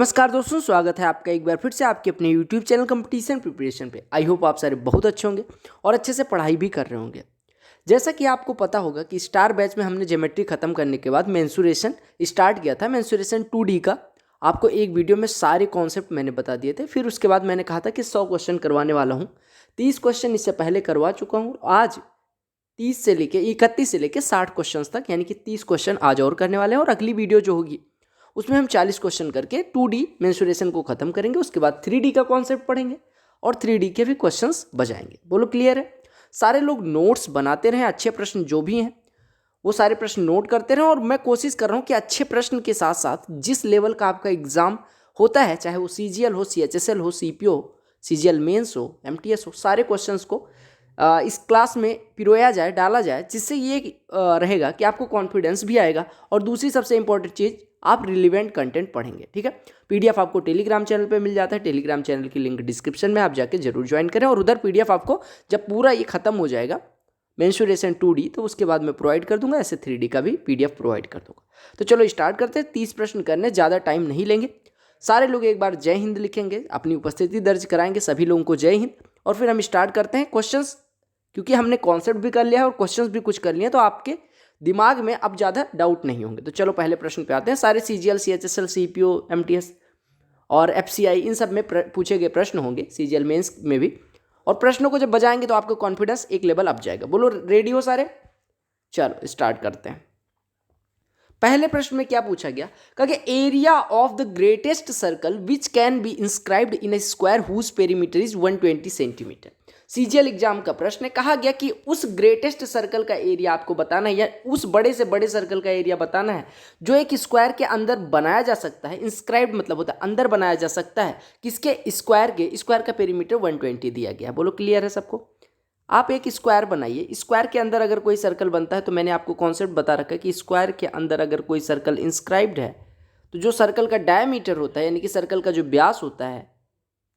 नमस्कार दोस्तों, स्वागत है आपका एक बार फिर से आपके अपने YouTube चैनल कंपटीशन प्रिपरेशन पे। आई होप आप सारे बहुत अच्छे होंगे और अच्छे से पढ़ाई भी कर रहे होंगे। जैसा कि आपको पता होगा कि स्टार बैच में हमने ज्योमेट्री खत्म करने के बाद मेंसुरेशन स्टार्ट किया था। मेंसुरेशन 2D का आपको एक वीडियो में सारे कॉन्सेप्ट मैंने बता दिए थे। फिर उसके बाद मैंने कहा था कि 100 क्वेश्चन करवाने वाला हूँ। 30 क्वेश्चन इससे पहले करवा चुका हूँ। आज 30 से लेके 31 से लेके 60 क्वेश्चन तक, यानी कि 30 क्वेश्चन आज और करने वाले हैं। और अगली वीडियो जो होगी उसमें हम 40 क्वेश्चन करके 2D मेंसुरेशन को खत्म करेंगे। उसके बाद 3D का कॉन्सेप्ट पढ़ेंगे और 3D के भी क्वेश्चंस बजाएंगे। बोलो क्लियर है? सारे लोग नोट्स बनाते रहें, अच्छे प्रश्न जो भी हैं वो सारे प्रश्न नोट करते रहें। और मैं कोशिश कर रहा हूँ कि अच्छे प्रश्न के साथ साथ जिस लेवल का आपका एग्जाम होता है, चाहे वो CGL हो, CHSL हो, CPO हो, CGL मेंस हो, MTS हो, सारे क्वेश्चंस को इस क्लास में पिरोया जाए, डाला जाए, जिससे ये रहेगा कि आपको कॉन्फिडेंस भी आएगा। और दूसरी सबसे इंपॉर्टेंट चीज़, आप रिलीवेंट कंटेंट पढ़ेंगे। ठीक है, PDF आपको टेलीग्राम चैनल पे मिल जाता है। टेलीग्राम चैनल की लिंक डिस्क्रिप्शन में, आप जाके जरूर ज्वाइन करें। और उधर PDF आपको जब पूरा ये खत्म हो जाएगा मेंसुरेशन 2D, तो उसके बाद मैं प्रोवाइड कर दूंगा। ऐसे 3D का भी PDF प्रोवाइड कर दूंगा। तो चलो स्टार्ट करते हैं। 30 प्रश्न करने, ज़्यादा टाइम नहीं लेंगे। सारे लोग एक बार जय हिंद लिखेंगे, अपनी उपस्थिति दर्ज कराएंगे। सभी लोगों को जय हिंद। और फिर हम स्टार्ट करते हैं क्वेश्चंस, क्योंकि हमने कॉन्सेप्ट भी कर लिया है और क्वेश्चंस भी कुछ कर लिए हैं, तो आपके दिमाग में अब ज़्यादा डाउट नहीं होंगे। तो चलो पहले प्रश्न पे आते हैं। सारे CGL, CHSL, CPO, MTS और FCI इन सब में पूछे गए प्रश्न होंगे, CGL मेंस में भी। और प्रश्नों को जब बजाएंगे तो आपका कॉन्फिडेंस एक लेवल अप जाएगा। बोलो रेडी हो सारे? चलो स्टार्ट करते हैं। पहले प्रश्न में क्या पूछा गया? कहा कि area of the greatest circle which can be inscribed in a square whose perimeter is 120 centimetre. CGL exam का प्रश्न है। कहा गया कि उस ग्रेटेस्ट सर्कल का एरिया आपको बताना है, या उस बड़े से बड़े सर्कल का एरिया बताना है जो एक स्क्वायर के अंदर बनाया जा सकता है। इंस्क्राइब्ड मतलब होता है अंदर बनाया जा सकता है। किसके? स्क्वायर के। स्क्वायर का पेरीमीटर 120 दिया गया। बोलो क्लियर है सबको? आप एक स्क्वायर बनाइए। स्क्वायर के अंदर अगर कोई सर्कल बनता है, तो मैंने आपको कॉन्सेप्ट बता रखा है कि स्क्वायर के अंदर अगर कोई सर्कल इंस्क्राइब्ड है, तो जो सर्कल का डायमीटर होता है, यानी कि सर्कल का जो व्यास होता है,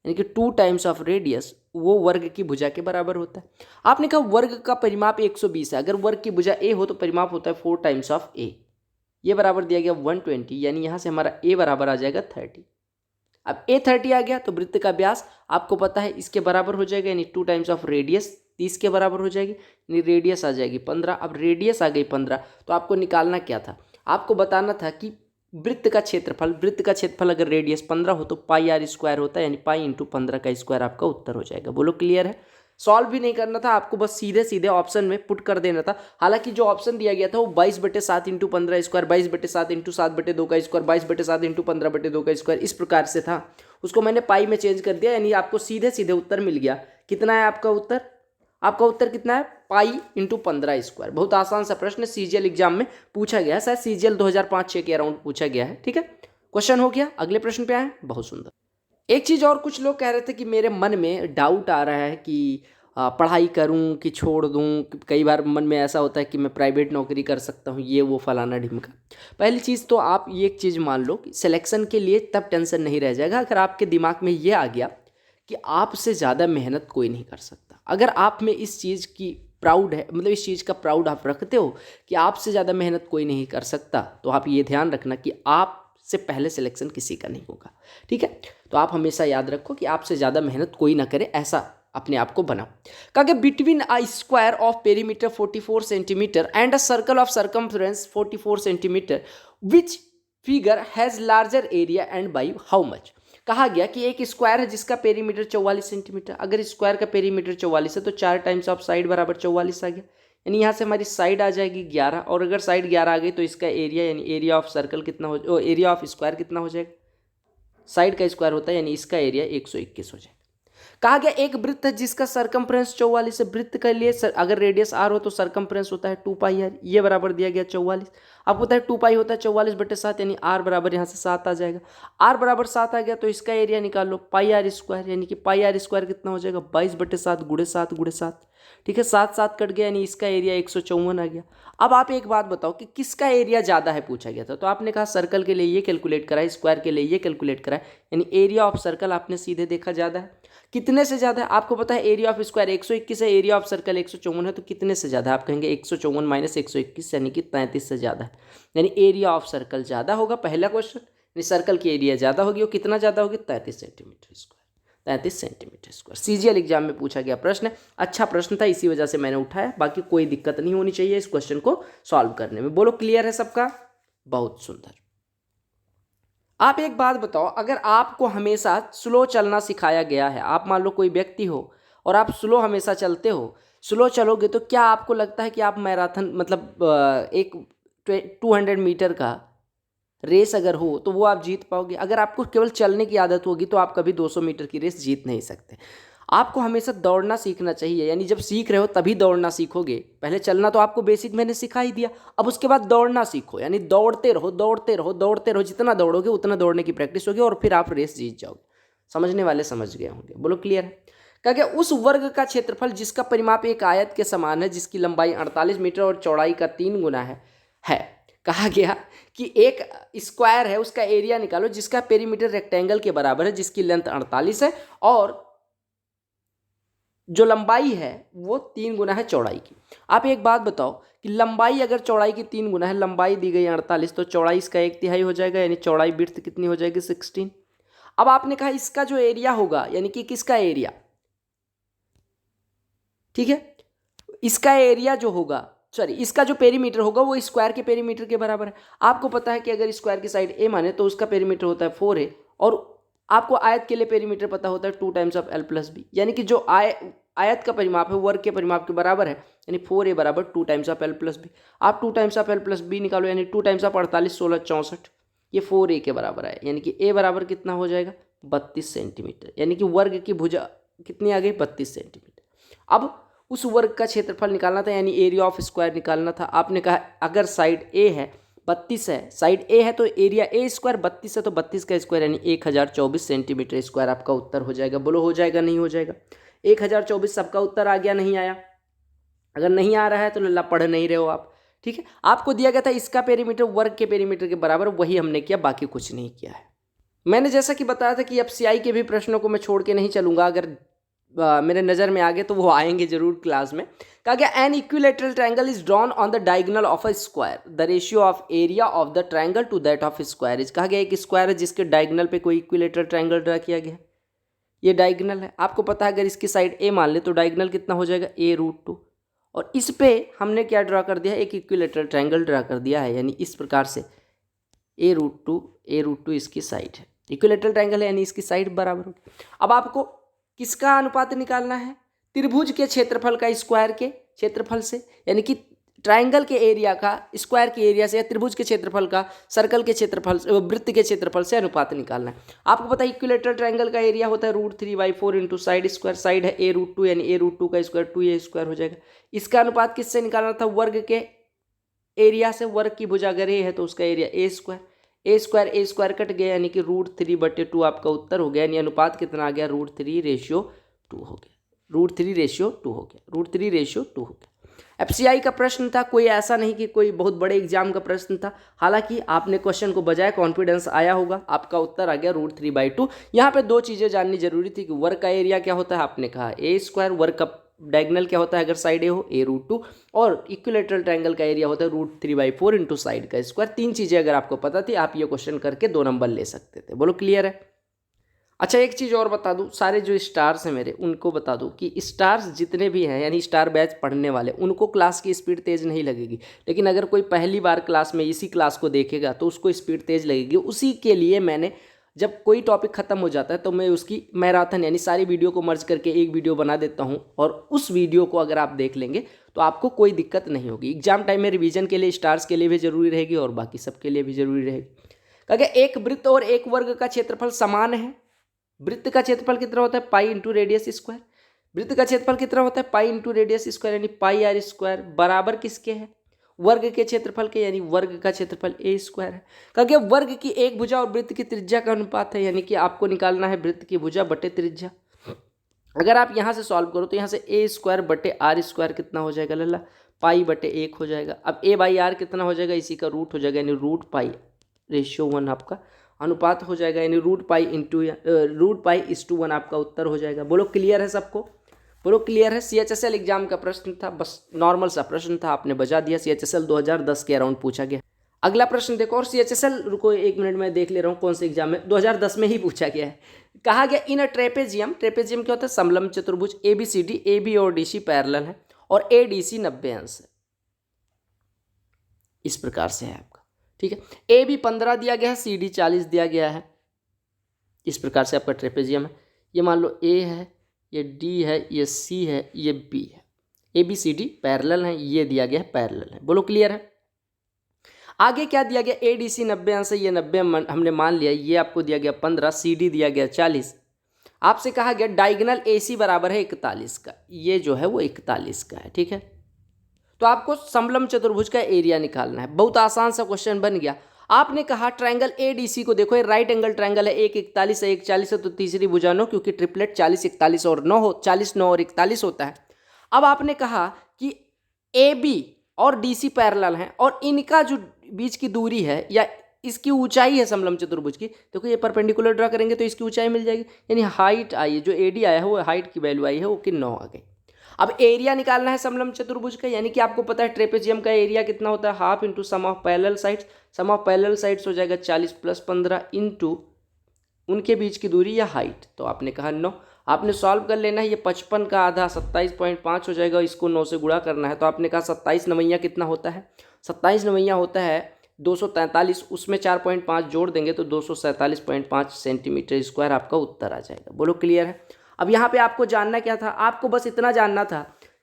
यानी कि 2 टाइम्स ऑफ रेडियस, वो वर्ग की भुजा के बराबर होता है। आपने कहा वर्ग का परिमाप 120 है। अगर वर्ग की भुजा A हो तो परिमाप होता है 4 टाइम्स ऑफ A। ये बराबर दिया गया 120, यानी यहाँ से हमारा A बराबर आ जाएगा 30। अब A 30 आ गया तो वृत्त का व्यास आपको पता है इसके बराबर हो जाएगा, यानी 2 टाइम्स ऑफ रेडियस 30 के बराबर हो जाएगी, यानी रेडियस आ जाएगी 15। अब रेडियस आ गई 15, तो आपको निकालना क्या था? आपको बताना था कि वृत्त का क्षेत्रफल अगर रेडियस 15 हो तो πr² होता है, यानी पाई इंटू 15 का स्क्वायर आपका उत्तर हो जाएगा। बोलो क्लियर है? सॉल्व भी नहीं करना था आपको, बस सीधे सीधे ऑप्शन में पुट कर देना था। हालांकि जो ऑप्शन दिया गया था वो 22/7 इंटू 15 स्क्वायर, 22/7 इंटू 7/2 का स्क्वायर, 22/7 इंटू 15/2 का स्क्वायर, इस प्रकार से था। उसको मैंने पाई में चेंज कर दिया, यानी आपको सीधे सीधे उत्तर मिल गया। कितना है आपका उत्तर? आपका उत्तर कितना है? Pi into 15 square. बहुत आसान सा प्रश्न CGL एग्जाम में पूछा गया है, शायद CGL 2005-6 के अराउंड पूछा गया है। ठीक है, क्वेश्चन हो गया। अगले प्रश्न पे आए। बहुत सुंदर। एक चीज और, कुछ लोग कह रहे थे कि मेरे मन में डाउट आ रहा है कि पढ़ाई करूं कि छोड़ दूं। कई बार मन में ऐसा होता है कि मैं प्राइवेट नौकरी कर सकता हूं, ये वो फलाना ढिमका। पहली चीज़ तो आप ये एक चीज़ मान लो कि सिलेक्शन के लिए तब टेंशन नहीं रह जाएगा अगर आपके दिमाग में ये आ गया कि आपसे ज़्यादा मेहनत कोई नहीं कर सकता। अगर आप में इस चीज़ की प्राउड है, मतलब इस चीज़ का प्राउड आप रखते हो कि आपसे ज़्यादा मेहनत कोई नहीं कर सकता, तो आप ये ध्यान रखना कि आपसे पहले सिलेक्शन किसी का नहीं होगा। ठीक है, तो आप हमेशा याद रखो कि आपसे ज़्यादा मेहनत कोई ना करे, ऐसा अपने आप को बनाओ। कहा कि between a square of perimeter 44 centimetre and a circle of circumference 44 centimetre which figure has larger area and by how much. कहा गया कि एक स्क्वायर है जिसका पेरीमीटर 44 सेंटीमीटर। अगर स्क्वायर का पेरीमीटर 44 है तो 4 टाइम्स ऑफ साइड बराबर 44 आ गया, यानी यहाँ से हमारी साइड आ जाएगी 11। और अगर साइड 11 आ गई तो इसका एरिया, यानी एरिया ऑफ सर्कल कितना हो, एरिया ऑफ स्क्वायर कितना हो जाएगा? साइड का स्क्वायर होता है, यानी इसका एरिया 121 हो जाएगा। कहा गया एक वृत्त है जिसका सरकमफ्रेंस 44 है। वृत्त के लिए अगर रेडियस r हो तो सरकमफ्रेंस होता है 2πr। ये बराबर दिया गया 44। आपको पता है 2π होता है 44/7, यानी r बराबर यहाँ से 7 आ जाएगा। r बराबर 7 आ गया तो इसका एरिया निकाल लो πr², यानी कि πr² कितना हो जाएगा? 22/7 गुणे 7 गुणे 7। ठीक है, 7 7 कट गया, यानी इसका एरिया 154 आ गया। अब आप एक बात बताओ कि किसका एरिया ज़्यादा है पूछा गया था, तो आपने कहा सर्कल के लिए ये कैलकुलेट करा, स्क्वायर के लिए ये कैलकुलेट करा, यानी एरिया ऑफ सर्कल आपने सीधे देखा ज़्यादा है। कितने से ज़्यादा है? आपको पता है एरिया ऑफ स्क्वायर 121 है, एरिया ऑफ सर्कल 154 है, तो कितने से ज़्यादा है? आप कहेंगे 154 - 121, यानी कि 33 से ज़्यादा है, यानी एरिया ऑफ सर्कल ज़्यादा होगा। पहला क्वेश्चन। यानी सर्कल की एरिया ज़्यादा होगी, वो कितना ज़्यादा होगी, 33 centimetre square, 33 centimetre square. CGL exam में पूछा गया प्रश्न है, अच्छा प्रश्न था, इसी वजह से मैंने उठाया, बाकी कोई दिक्कत नहीं होनी चाहिए इस क्वेश्चन को सॉल्व करने में। बोलो क्लियर है सबका, बहुत सुंदर। आप एक बात बताओ, अगर आपको हमेशा स्लो चलना सिखाया गया है, आप मान लो कोई व्यक्ति हो और आप स्लो हमेशा चलते हो, स्लो चलोगे तो क्या आपको लगता है कि आप मैराथन मतलब एक 200 मीटर का रेस अगर हो तो वो आप जीत पाओगे? अगर आपको केवल चलने की आदत होगी तो आप कभी 200 मीटर की रेस जीत नहीं सकते। आपको हमेशा दौड़ना सीखना चाहिए, यानी जब सीख रहे हो तभी दौड़ना सीखोगे। पहले चलना तो आपको बेसिक मैंने सिखा ही दिया, अब उसके बाद दौड़ना सीखो, यानी दौड़ते रहो दौड़ते रहो दौड़ते रहो, जितना दौड़ोगे उतना दौड़ने की प्रैक्टिस होगी और फिर आप रेस जीत जाओगे। समझने वाले समझ गए होंगे, बोलो क्लियर है। क्योंकि उस वर्ग का क्षेत्रफल जिसका परिमाप एक आयत के समान है, जिसकी लंबाई 48 मीटर और चौड़ाई का 3 गुना है। कहा गया कि एक स्क्वायर है, उसका एरिया निकालो जिसका पेरीमीटर रेक्टेंगल के बराबर है, जिसकी लेंथ 48 है और जो लंबाई है वो 3 गुना है चौड़ाई की। आप एक बात बताओ कि लंबाई अगर चौड़ाई की 3 गुना है, लंबाई दी गई 48, तो चौड़ाई इसका 1/3 हो जाएगा, यानी चौड़ाई विड्थ कितनी हो जाएगी, 16। अब आपने कहा इसका जो एरिया होगा, यानी कि किसका एरिया, ठीक है, इसका एरिया जो होगा, सॉरी इसका जो पेरीमीटर होगा वो स्क्वायर के पेरीमीटर के बराबर है। आपको पता है कि अगर स्क्वायर की साइड ए माने तो उसका पेरीमीटर होता है 4a, और आपको आयत के लिए पेरीमीटर पता होता है 2 टाइम्स ऑफ l + b, यानी कि जो आयत का परिमाप है वर्ग के परिमाप के बराबर है, यानी 4a बराबर 2 टाइम्स ऑफ l + b। आप 2 टाइम्स ऑफ l + b निकालो, यानी 2 टाइम्स ऑफ 48 16 64, ये 4a के बराबर है, यानी कि a बराबर कितना हो जाएगा, 32 सेंटीमीटर, यानी कि वर्ग की भुजा कितनी आ गई, 32 सेंटीमीटर। अब उस वर्ग का क्षेत्रफल निकालना था, यानी एरिया ऑफ स्क्वायर निकालना था। आपने कहा अगर साइड ए है 32 है, साइड ए है तो एरिया ए स्क्वायर 32 है, तो 32 का स्क्वायर यानी 1024 सेंटीमीटर स्क्वायर आपका उत्तर हो जाएगा। बोलो हो जाएगा नहीं हो जाएगा, 1024 सबका उत्तर आ गया, नहीं आया? अगर नहीं आ रहा है तो लल्ला पढ़ नहीं रहे हो आप, ठीक है। आपको दिया गया था इसका पेरीमीटर वर्ग के पेरीमीटर के बराबर, वही हमने किया, बाकी कुछ नहीं किया है। मैंने जैसा कि बताया था कि एफसीआई के भी प्रश्नों को मैं छोड़ के नहीं चलूंगा, अगर मेरे नज़र में आ गए तो वो आएंगे जरूर क्लास में। कहा गया an equilateral triangle is drawn on the diagonal of a square, the ratio of area of the triangle to that of square is. कहा गया एक स्क्वायर है जिसके डायगोनल पे कोई इक्विलेटरल ट्रायंगल ड्रा किया गया, ये डायगोनल है। आपको पता है अगर इसकी साइड ए मान ले तो डायगोनल कितना हो जाएगा, a√2, और इस पे हमने क्या ड्रा कर दिया, एक इक्विलेटरल ट्रायंगल ड्रा कर दिया है, यानी इस प्रकार से a√2 इसकी साइड है, इक्विलेटरल ट्रायंगल है यानी इसकी साइड बराबर होगी। अब आपको किसका अनुपात निकालना है, त्रिभुज के क्षेत्रफल का स्क्वायर के क्षेत्रफल से, यानी कि ट्रायंगल के एरिया का स्क्वायर के एरिया से, या त्रिभुज के क्षेत्रफल का सर्कल के क्षेत्रफल, वृत्त के क्षेत्रफल से अनुपात निकालना है। आपको पता है इक्विलेटरल ट्रायंगल का एरिया होता है √3/4 इंटू साइड स्क्वायर, साइड है a√2 यानी a√2 का स्क्वायर 2a स्क्वायर हो जाएगा। इसका अनुपात किससे निकालना था, वर्ग के एरिया से, वर्ग की भुजा अगर a है तो उसका एरिया a स्क्वायर कट गया, यानी कि √3/2 आपका उत्तर हो गया, यानी अनुपात कितना आ गया, √3:2 हो गया, √3:2 हो गया, √3:2 हो गया। एफसीआई का प्रश्न था, कोई ऐसा नहीं कि कोई बहुत बड़े एग्जाम का प्रश्न था। हालांकि आपने क्वेश्चन को बजाय कॉन्फिडेंस आया होगा, आपका उत्तर आ गया √3/2। यहाँ पे दो चीज़ें जाननी जरूरी थी कि वर्ग का एरिया क्या होता है, आपने कहा a स्क्वायर, वर्ग का डायगोनल क्या होता है अगर साइड ए हो, a√2, और इक्विलेटरल ट्रायंगल का एरिया होता है √3/4 इंटू साइड का स्क्वायर। तीन चीज़ें अगर आपको पता थी आप ये क्वेश्चन करके 2 नंबर ले सकते थे। बोलो क्लियर है। अच्छा एक चीज़ और बता दूं, सारे जो स्टार्स हैं मेरे उनको बता दूं कि स्टार्स जितने भी हैं, यानी स्टार बैच पढ़ने वाले, उनको क्लास की स्पीड तेज़ नहीं लगेगी, लेकिन अगर कोई पहली बार क्लास में इसी क्लास को देखेगा तो उसको स्पीड तेज़ लगेगी। उसी के लिए मैंने जब कोई टॉपिक ख़त्म हो जाता है तो मैं उसकी मैराथन यानी सारी वीडियो को मर्ज करके एक वीडियो बना देता हूँ, और उस वीडियो को अगर आप देख लेंगे तो आपको कोई दिक्कत नहीं होगी। एग्जाम टाइम में रिवीजन के लिए स्टार्स के लिए भी जरूरी रहेगी और बाकी सबके लिए भी जरूरी रहेगी। क्योंकि एक वृत्त और एक वर्ग का क्षेत्रफल समान है। वृत्त का क्षेत्रफल कितना होता है, पाई इंटू रेडियस स्क्वायर। वृत्त का क्षेत्रफल कितना होता है, पाई इंटू रेडियस स्क्वायर, यानी πr² बराबर किसके है, वर्ग के क्षेत्रफल के, यानी वर्ग का क्षेत्रफल a स्क्वायर है। क्योंकि वर्ग की एक भुजा और वृत्त की त्रिज्या का अनुपात है, यानी कि आपको निकालना है वृत्त की भुजा बटे त्रिज्या। अगर आप यहाँ से सॉल्व करो तो यहाँ से a² बटे r² कितना हो जाएगा लल्ला, π/1 हो जाएगा। अब a/r कितना हो जाएगा, इसी का रूट हो जाएगा, यानी √π/1 आपका अनुपात हो जाएगा, यानी √π/1 आपका उत्तर हो जाएगा। बोलो क्लियर है सबको, बोलो क्लियर है। CHSL एग्जाम का प्रश्न था, बस नॉर्मल सा प्रश्न था, आपने बजा दिया। CHSL 2010 के अराउंड पूछा गया। अगला प्रश्न देखो, और CHSL, रुको 1 मिनट में देख ले रहा हूँ कौन से एग्जाम में, 2010 में ही पूछा गया है। कहा गया इन अ ट्रेपेजियम, ट्रेपेजियम क्या होता है, समलंब चतुर्भुज, ABCD, AB और DC पैरेलल है और ADC 90 अंश है। इस प्रकार से है आपका, ठीक है। AB 15 दिया गया है, CD 40 दिया गया है। इस प्रकार से आपका ट्रेपेजियम है। ये मान लो A है, ये D है, ये C है, ये B है। ABCD पैरेलल है, ये दिया गया है पैरेलल है। बोलो क्लियर है। आगे क्या दिया गया, ADC 90 अंश है, ये 90 हमने मान लिया। ये आपको दिया गया 15, CD दिया गया 40। आपसे कहा गया डायगोनल AC बराबर है 41 का, ये जो है वो 41 का है, ठीक है। तो आपको समलंब चतुर्भुज का एरिया निकालना है। बहुत आसान सा क्वेश्चन बन गया। आपने कहा ट्रायंगल ADC को देखो, ये राइट एंगल ट्रायंगल है, एक 41 है, एक 40 है, तो तीसरी भुजा 9, क्योंकि ट्रिपलेट 40 41 और 9 40 9 और 41 होता है। अब आपने कहा कि AB और DC पैरेलल हैं और इनका जो बीच की दूरी है या इसकी ऊंचाई है समलंब चतुर्भुज की, देखो ये परपेंडिकुलर ड्रा करेंगे तो इसकी ऊंचाई मिल जाएगी, यानी हाइट आई है, जो AD आया है वो हाइट की वैल्यू आई है, वो कि 9 आ गई। अब एरिया निकालना है समलंब चतुर्भुज का, यानी कि आपको पता है ट्रेपेजियम का एरिया कितना होता है, half into sum of parallel sides. Sum of parallel sides हो जाएगा 40 + 15 इंटू उनके बीच की दूरी या हाइट, तो आपने कहा 9। आपने सॉल्व कर लेना है, ये 55 का आधा 27.5 हो जाएगा, इसको 9 से गुणा करना है, तो आपने कहा 27 नवैया कितना होता है, 27 नवैया होता है 243, उसमें 4.5 जोड़ देंगे तो 247.5 सेंटीमीटर स्क्वायर आपका उत्तर आ जाएगा। बोलो क्लियर है। अब यहाँ पे आपको जानना क्या था, आपको बस इतना जानना था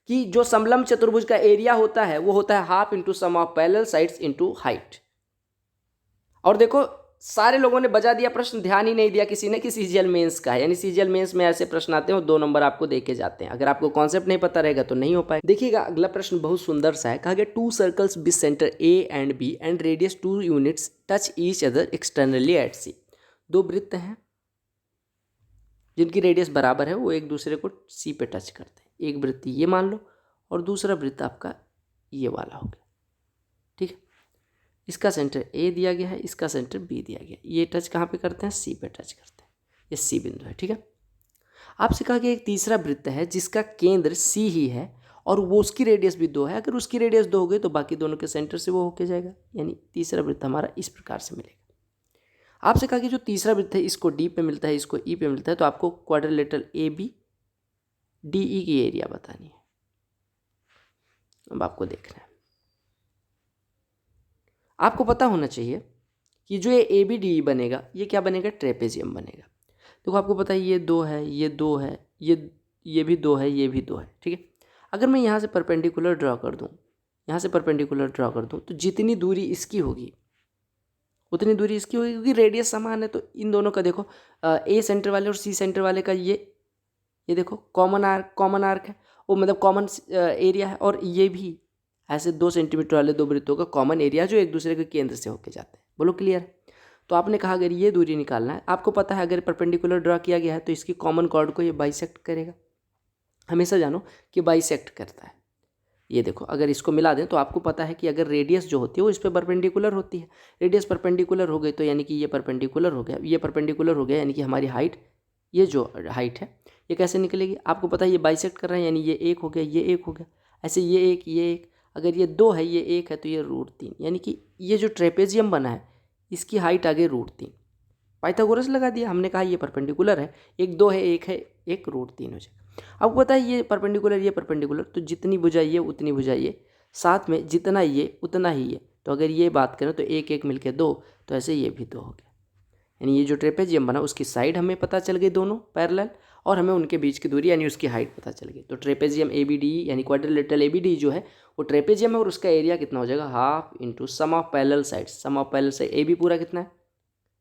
कि जो समलंब चतुर्भुज का एरिया होता है वो होता है half into sum of parallel sides into height. और देखो सारे लोगों ने बजा दिया प्रश्न, ध्यान ही नहीं दिया किसी ने कि CGL मेंस का है, यानी CGL मेंस में ऐसे प्रश्न आते हैं और 2 नंबर आपको देके जाते हैं। अगर आपको कॉन्सेप्ट नहीं पता रहेगा तो नहीं हो पाएगा। देखिएगा अगला प्रश्न बहुत सुंदर सा है। कहा गया 2 circles with centre A and B and radius 2 units touch each other externally at C। 2 वृत्त हैं जिनकी रेडियस बराबर है, वो एक दूसरे को C पे टच करते हैं। एक वृत्त ये मान लो और दूसरा वृत्त आपका ये वाला हो गया, ठीक है। इसका सेंटर A दिया गया है, इसका सेंटर B दिया गया है। ये टच कहाँ पे करते हैं, C पे टच करते हैं, ये C बिंदु है, ठीक है। आपसे कहा गया एक तीसरा वृत्त है जिसका केंद्र C ही है और वो उसकी रेडियस भी 2 है। अगर उसकी रेडियस 2 हो गई तो बाकी दोनों के सेंटर से वो होके जाएगा, यानी तीसरा वृत्त हमारा इस प्रकार से मिलेगा। आपसे कहा कि जो तीसरा वृत्त है इसको D पे मिलता है, इसको E पे मिलता है, तो आपको क्वाड्रिलेटरल ABDE की एरिया बतानी है। अब आपको देखना है, आपको पता होना चाहिए कि जो ये ABDE बनेगा ये क्या बनेगा, ट्रेपेजियम बनेगा। देखो आपको पता है ये 2 है, ये 2 है, ये भी 2 है, ये भी 2 है, ठीक है। अगर मैं यहाँ से परपेंडिकुलर ड्रॉ कर दूँ, यहाँ से परपेंडिकुलर ड्रॉ कर दूँ, तो जितनी दूरी इसकी होगी उतनी दूरी इसकी होगी, क्योंकि रेडियस समान है। तो इन दोनों का देखो A सेंटर वाले और C सेंटर वाले का ये देखो कॉमन आर्क है, वो मतलब कॉमन एरिया है। और ये भी ऐसे 2 सेंटीमीटर वाले 2 वृत्तों का कॉमन एरिया जो एक दूसरे के केंद्र से होके जाते हैं। बोलो क्लियर है। तो आपने कहा अगर ये दूरी निकालना है, आपको पता है अगर परपेंडिकुलर ड्रॉ किया गया है तो इसकी कॉमन कॉर्ड को ये बाइसेक्ट करेगा। हमेशा जानो कि बाइसेक्ट करता है। ये देखो अगर इसको मिला दें तो आपको पता है कि अगर रेडियस जो होती है वो इस पर परपेंडिकुलर होती है। रेडियस परपेंडिकुलर हो गई तो यानी कि ये परपेंडिकुलर हो गया, ये परपेंडिकुलर हो गया, यानी कि हमारी हाइट, ये जो हाइट है ये कैसे निकलेगी, आपको पता है ये बाइसेक्ट कर रहा है, यानी ये 1 हो गया, ये 1 हो गया, ऐसे ये 1, अगर ये 2 है, ये 1 है, तो ये √3, यानी कि ये जो ट्रेपेजियम बना है इसकी हाइट आ गई √3। पाइथागोरस लगा दिया, हमने कहा ये परपेंडिकुलर है, 1 2 है, 1 है, 1 √3 हो जाएगा। आपको पता है ये परपेंडिकुलर, तो जितनी भुजा ये उतनी भुजा ये, साथ में जितना ये उतना ही ये, तो अगर ये बात करें तो 1 1 मिलके 2, तो ऐसे ये भी 2 हो गया। यानी ये जो ट्रेपेजियम बना उसकी साइड हमें पता चल गई दोनों पैरेलल, और हमें उनके बीच की दूरी यानी उसकी हाइट पता चल गई। तो ट्रेपेजियम ABDE यानी क्वाड्रिलेटरल ABDE जो है वो ट्रेपेजियम है और उसका एरिया कितना हो जाएगा, half into sum of parallel sides. Sum of parallel side AB पूरा कितना है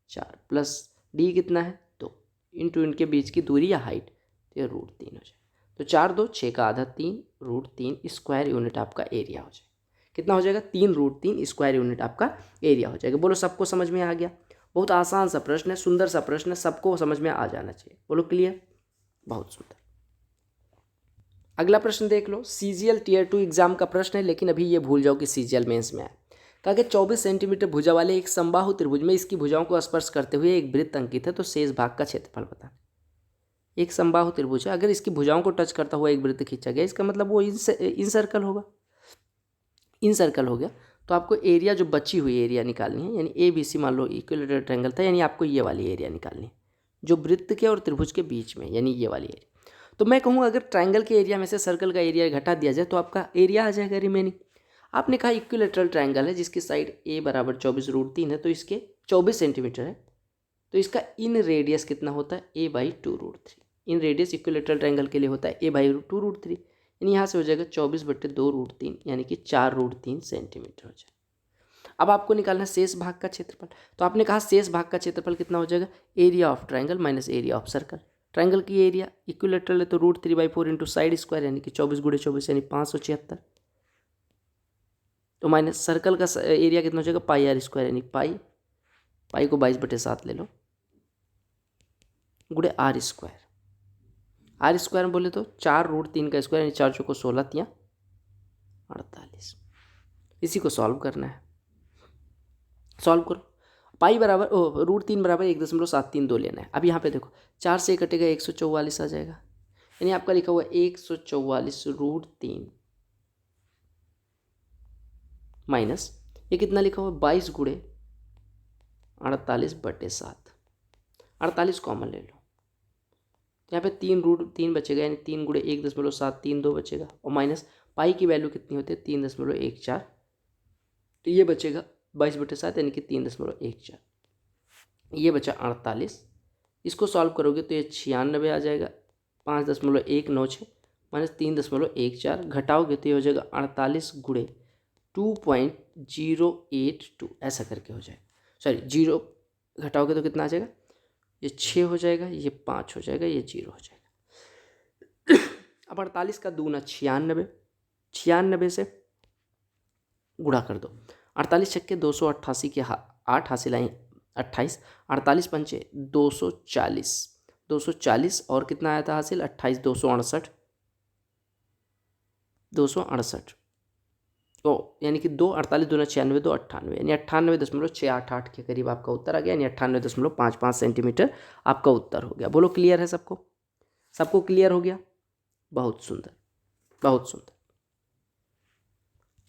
4 प्लस D कितना है 2 इंटू इनके बीच की दूरी या हाइट, तो ये √3 हो जाए। तो 4 2 6 का आधा 3 √3 स्क्वायर यूनिट आपका एरिया हो जाए। कितना हो जाएगा, 3 √3 स्क्वायर यूनिट आपका एरिया हो जाएगा। बोलो सबको समझ में आ गया। बहुत आसान सा प्रश्न है, सुंदर सा प्रश्न है, सबको समझ में आ जाना चाहिए। बोलो क्लियर, बहुत सुंदर। अगला प्रश्न देख लो, CGL Tier 2 एग्जाम का प्रश्न है, लेकिन अभी ये भूल जाओ कि CGL मेंस में है। कहा कि 24 सेंटीमीटर भुजा वाले एक समबाहु त्रिभुज में इसकी भुजाओं को स्पर्श करते हुए एक वृत्त अंकित है, तो शेष भाग का क्षेत्रफल बताना। एक समबाहु त्रिभुज है, अगर इसकी भुजाओं को टच करता हुआ एक वृत्त खींचा गया, इसका मतलब वो इन सर्कल होगा, इन सर्कल हो गया। तो आपको एरिया जो बची हुई एरिया निकालनी है, यानी ABC मान लो इक्विलेटरल ट्रायंगल था, यानी आपको ये वाली एरिया निकालनी है जो वृत्त के और त्रिभुज के बीच में, यानी ये वाली एरिया। तो मैं कहूँ अगर ट्रायंगल के एरिया में से सर्कल का एरिया घटा दिया जाए तो आपका एरिया आ जाएगा रिमेनिंग। आपने कहा इक्विलेटरल ट्रायंगल है जिसकी साइड A बराबर 24√3 है, तो इसके 24 सेंटीमीटर है, तो इसका इन रेडियस कितना होता है A/2√3। इन रेडियस इक्विलेटरल ट्रायंगल के लिए होता है A/2√3, यानी यहाँ से हो जाएगा 24/2√3, यानी कि 4√3 सेंटीमीटर हो जाएगा। अब आपको निकालना है शेष भाग का क्षेत्रफल। तो आपने कहा शेष भाग का क्षेत्रफल कितना हो जाएगा, area of triangle minus area of circle. Triangle की एरिया इक्विलेटरल है तो √3/4 इंटू साइड स्क्वायर, यानी कि 24 × 24 यानी 576, तो माइनस सर्कल का एरिया कितना हो जाएगा πr², यानी पाई को 22/7 ले लो गुड़े r²। r² में बोले तो 4√3 का स्क्वायर, यानी 4 चौको 16 तियाँ 48। इसी को सॉल्व करना है, सॉल्व करो। पाई बराबर √3 बराबर 1.732 लेना है। अब यहाँ पे देखो 4 से कटेगा 144 आ जाएगा, यानी आपका लिखा हुआ 144√3 माइनस ये कितना लिखा हुआ 22 × 48/7। 48 कॉमन ले लो, यहाँ पे 3√3 बचेगा, यानी 3 × 1.732 बचेगा, और माइनस पाई की वैल्यू कितनी होती है 3.14, तो ये बचेगा 22/7, यानी कि 3.14। ये बचा 48। इसको सॉल्व करोगे तो ये 96 आ जाएगा, 5.196 माइनस 3.14 घटाओगे तो ये हो जाएगा 48 × 2.082, ऐसा करके हो जाएगा। सॉरी 0 घटाओगे तो कितना आ जाएगा, ये 6 हो जाएगा, ये 5 हो जाएगा, ये 0 हो जाएगा। अब 48 का दूना 96, 96 से गुणा कर दो। 48 छक्के 288 के 8 हासिल आई 28, 48 पंचे 240, 240 और कितना आया था हासिल 28, 268, 268, तो यानी कि 2 48 दूना 96, 2 98, यानी 98.688 के करीब आपका उत्तर आ गया, यानी 98.55 सेंटीमीटर आपका उत्तर हो गया। बोलो क्लियर है सबको, सबको क्लियर हो गया, बहुत सुंदर, बहुत सुंदर।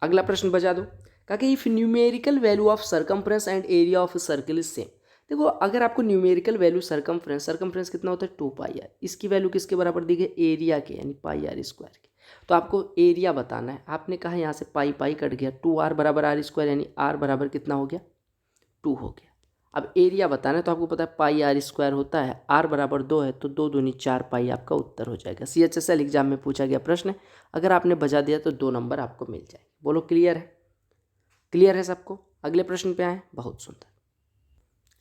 अगला प्रश्न बजा दो। कहा कि if numerical value of circumference and area of circle is same. देखो अगर आपको न्यूमेरिकल वैल्यू सर्कमफ्रेंस कितना होता है 2πr, इसकी वैल्यू किसके बराबर दी गई एरिया के, यानी πr² के, तो आपको एरिया बताना है। आपने कहा यहाँ से पाई कट गया, 2r बराबर r², यानी r बराबर कितना हो गया 2 हो गया। अब एरिया बताना है तो आपको पता है πr² होता है, r बराबर 2 है तो 2 दूनी 4 पाई आपका उत्तर हो जाएगा। CHSL एग्जाम में पूछा गया प्रश्न है, अगर आपने बजा दिया तो 2 नंबर आपको मिल जाएंगे। बोलो क्लियर है, क्लियर है सबको। अगले प्रश्न पे आए, बहुत सुंदर।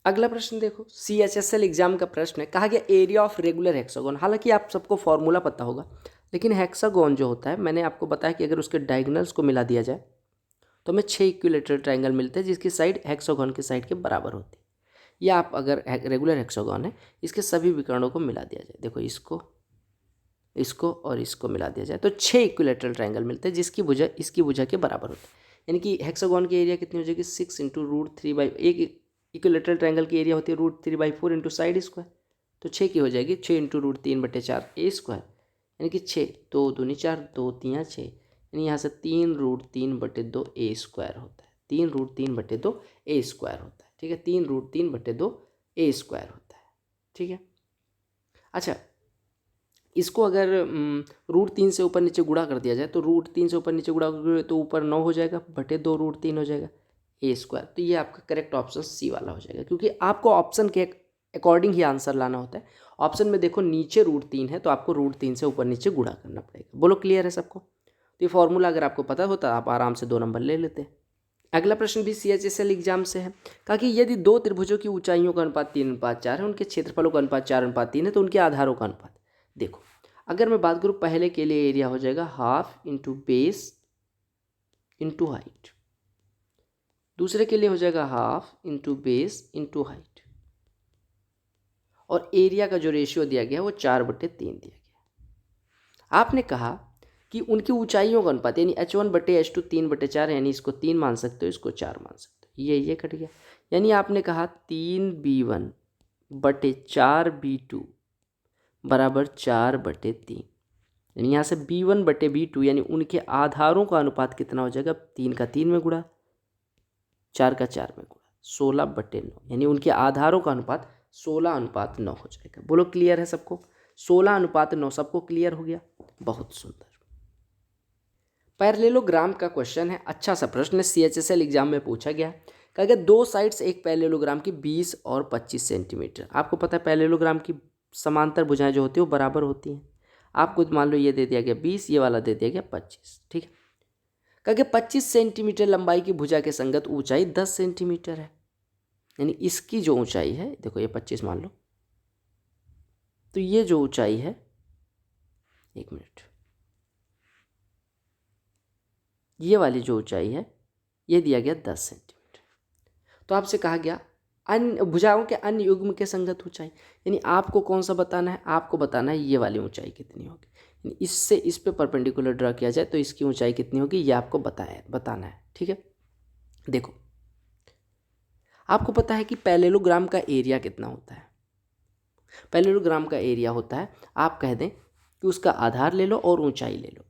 अगला प्रश्न देखो, CHSL एग्जाम का प्रश्न है, कहा गया एरिया ऑफ रेगुलर हेक्सागोन। हालांकि आप सबको फॉर्मूला पता होगा, लेकिन हेक्सागोन जो होता है मैंने आपको बताया कि अगर उसके डायगोनल्स को मिला दिया जाए तो हमें 6 इक्विलेटरल ट्रायंगल मिलते हैं जिसकी साइड हेक्सागोन की साइड के बराबर होती है। या आप अगर रेगुलर हेक्सागोन है इसके सभी विकर्णों को मिला दिया जाए, देखो इसको और इसको मिला दिया जाए तो 6 इक्विलेटरल ट्रायंगल मिलते हैं जिसकी भुजा इसकी भुजा के बराबर होती है। यानी कि हेक्सागोन की एरिया कितनी हो जाएगी 6 × √3 एक इक्विलेटरल ट्रायंगल की एरिया होती है √3/4 इंटू साइड स्क्वायर, तो 6 की हो जाएगी 6 × √3/4 a², यानी कि 6 2 दूनी 4 2 3 6, यानी यहाँ से 3√3/2 a² होता है, 3√3/2 a² होता है, ठीक है, 3√3/2 a² होता है, ठीक है। अच्छा, इसको अगर √3 से ऊपर नीचे गुणा कर दिया जाए तो √3 से ऊपर नीचे गुणा करोगे तो ऊपर 9 हो जाएगा बटे 2 √3 हो जाएगा a²। तो ये आपका करेक्ट ऑप्शन सी वाला हो जाएगा, क्योंकि आपको ऑप्शन के अकॉर्डिंग ही आंसर लाना होता है। ऑप्शन में देखो नीचे √3 है तो आपको √3 से ऊपर नीचे गुणा करना पड़ेगा। बोलो क्लियर है सबको। तो ये फॉर्मूला अगर आपको पता होता आप आराम से 2 नंबर ले लेते। अगला प्रश्न भी CHSL एग्जाम से है, कहा कि यदि 2 त्रिभुजों की ऊंचाइयों का अनुपात 3:4 है, उनके क्षेत्रफलों का अनुपात 4:3 है, तो उनके आधारों का अनुपात। देखो अगर मैं बात करूँ पहले के लिए एरिया हो जाएगा 1/2 इंटू बेस इंटू हाइट, दूसरे के लिए हो जाएगा 1/2 इंटू बेस इंटू हाइट, और एरिया का जो रेशियो दिया गया वो 4/3 दिया गया। आपने कहा कि उनकी ऊंचाइयों का अनुपात यानी h1/h2 3/4, यानी इसको 3 मान सकते हो, इसको 4 मान सकते हो, ये कट गया। यानी आपने कहा 3b1/4b2 बराबर 4/3, यानी यहाँ से b1/b2 यानी उनके आधारों का अनुपात कितना हो जाएगा 3 का 3 में गुणा 4 का 4 में गुणा 16/9, यानी उनके आधारों का अनुपात 16:9 हो जाएगा। बोलो क्लियर है सबको? 16:9 सबको क्लियर हो गया? बहुत सुंदर। पैरेललोग्राम का क्वेश्चन है, अच्छा सा प्रश्न है, CHSL एग्जाम में पूछा गया। कहा गया दो साइड्स एक पैरेललोग्राम की 20 और 25 सेंटीमीटर। आपको पता है पैरेललोग्राम की समांतर भुजाएं जो होती है वो बराबर होती हैं। आपको मान लो ये दे दिया गया 20, ये वाला दे दिया गया 25, ठीक है। कहा गया 25 सेंटीमीटर लंबाई की भुजा के संगत ऊंचाई 10 सेंटीमीटर है, यानी इसकी जो ऊंचाई है, देखो ये 25 मान लो, तो ये जो ऊंचाई है, एक मिनट, ये वाली जो ऊंचाई है ये दिया गया 10 सेंटीमीटर। तो आपसे कहा गया अन्य भुजाओं के अन्य युग्म के संगत ऊंचाई, यानी आपको कौन सा बताना है? आपको बताना है ये वाली ऊंचाई कितनी होगी, यानी इससे इस पे परपेंडिकुलर ड्रा किया जाए तो इसकी ऊंचाई कितनी होगी, ये आपको बताना है, ठीक है। देखो आपको पता है कि पैरेललोग्राम का एरिया कितना होता है? पैरेललोग्राम का एरिया होता है, आप कह दें कि उसका आधार ले लो और ऊंचाई ले लो।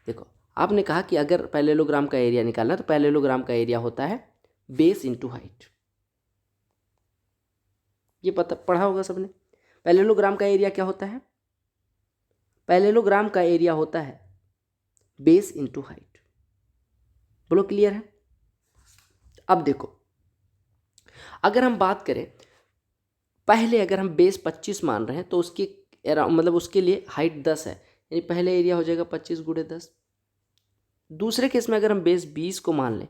देखो आपने कहा कि अगर पैरेललोग्राम का एरिया निकालना तो पैरेललोग्राम का एरिया होता है बेस इंटू हाइट। ये पढ़ा होगा सबने। पैरेललोग्राम का एरिया क्या होता है? पैरेललोग्राम का एरिया होता है बेस इंटू हाइट। बोलो क्लियर है? अब देखो अगर हम बात करें, पहले अगर हम बेस 25 मान रहे हैं तो उसकी मतलब उसके लिए हाइट 10 है, यानी पहले एरिया हो जाएगा 25 गुणे 10। दूसरे केस में अगर हम बेस 20 को मान लें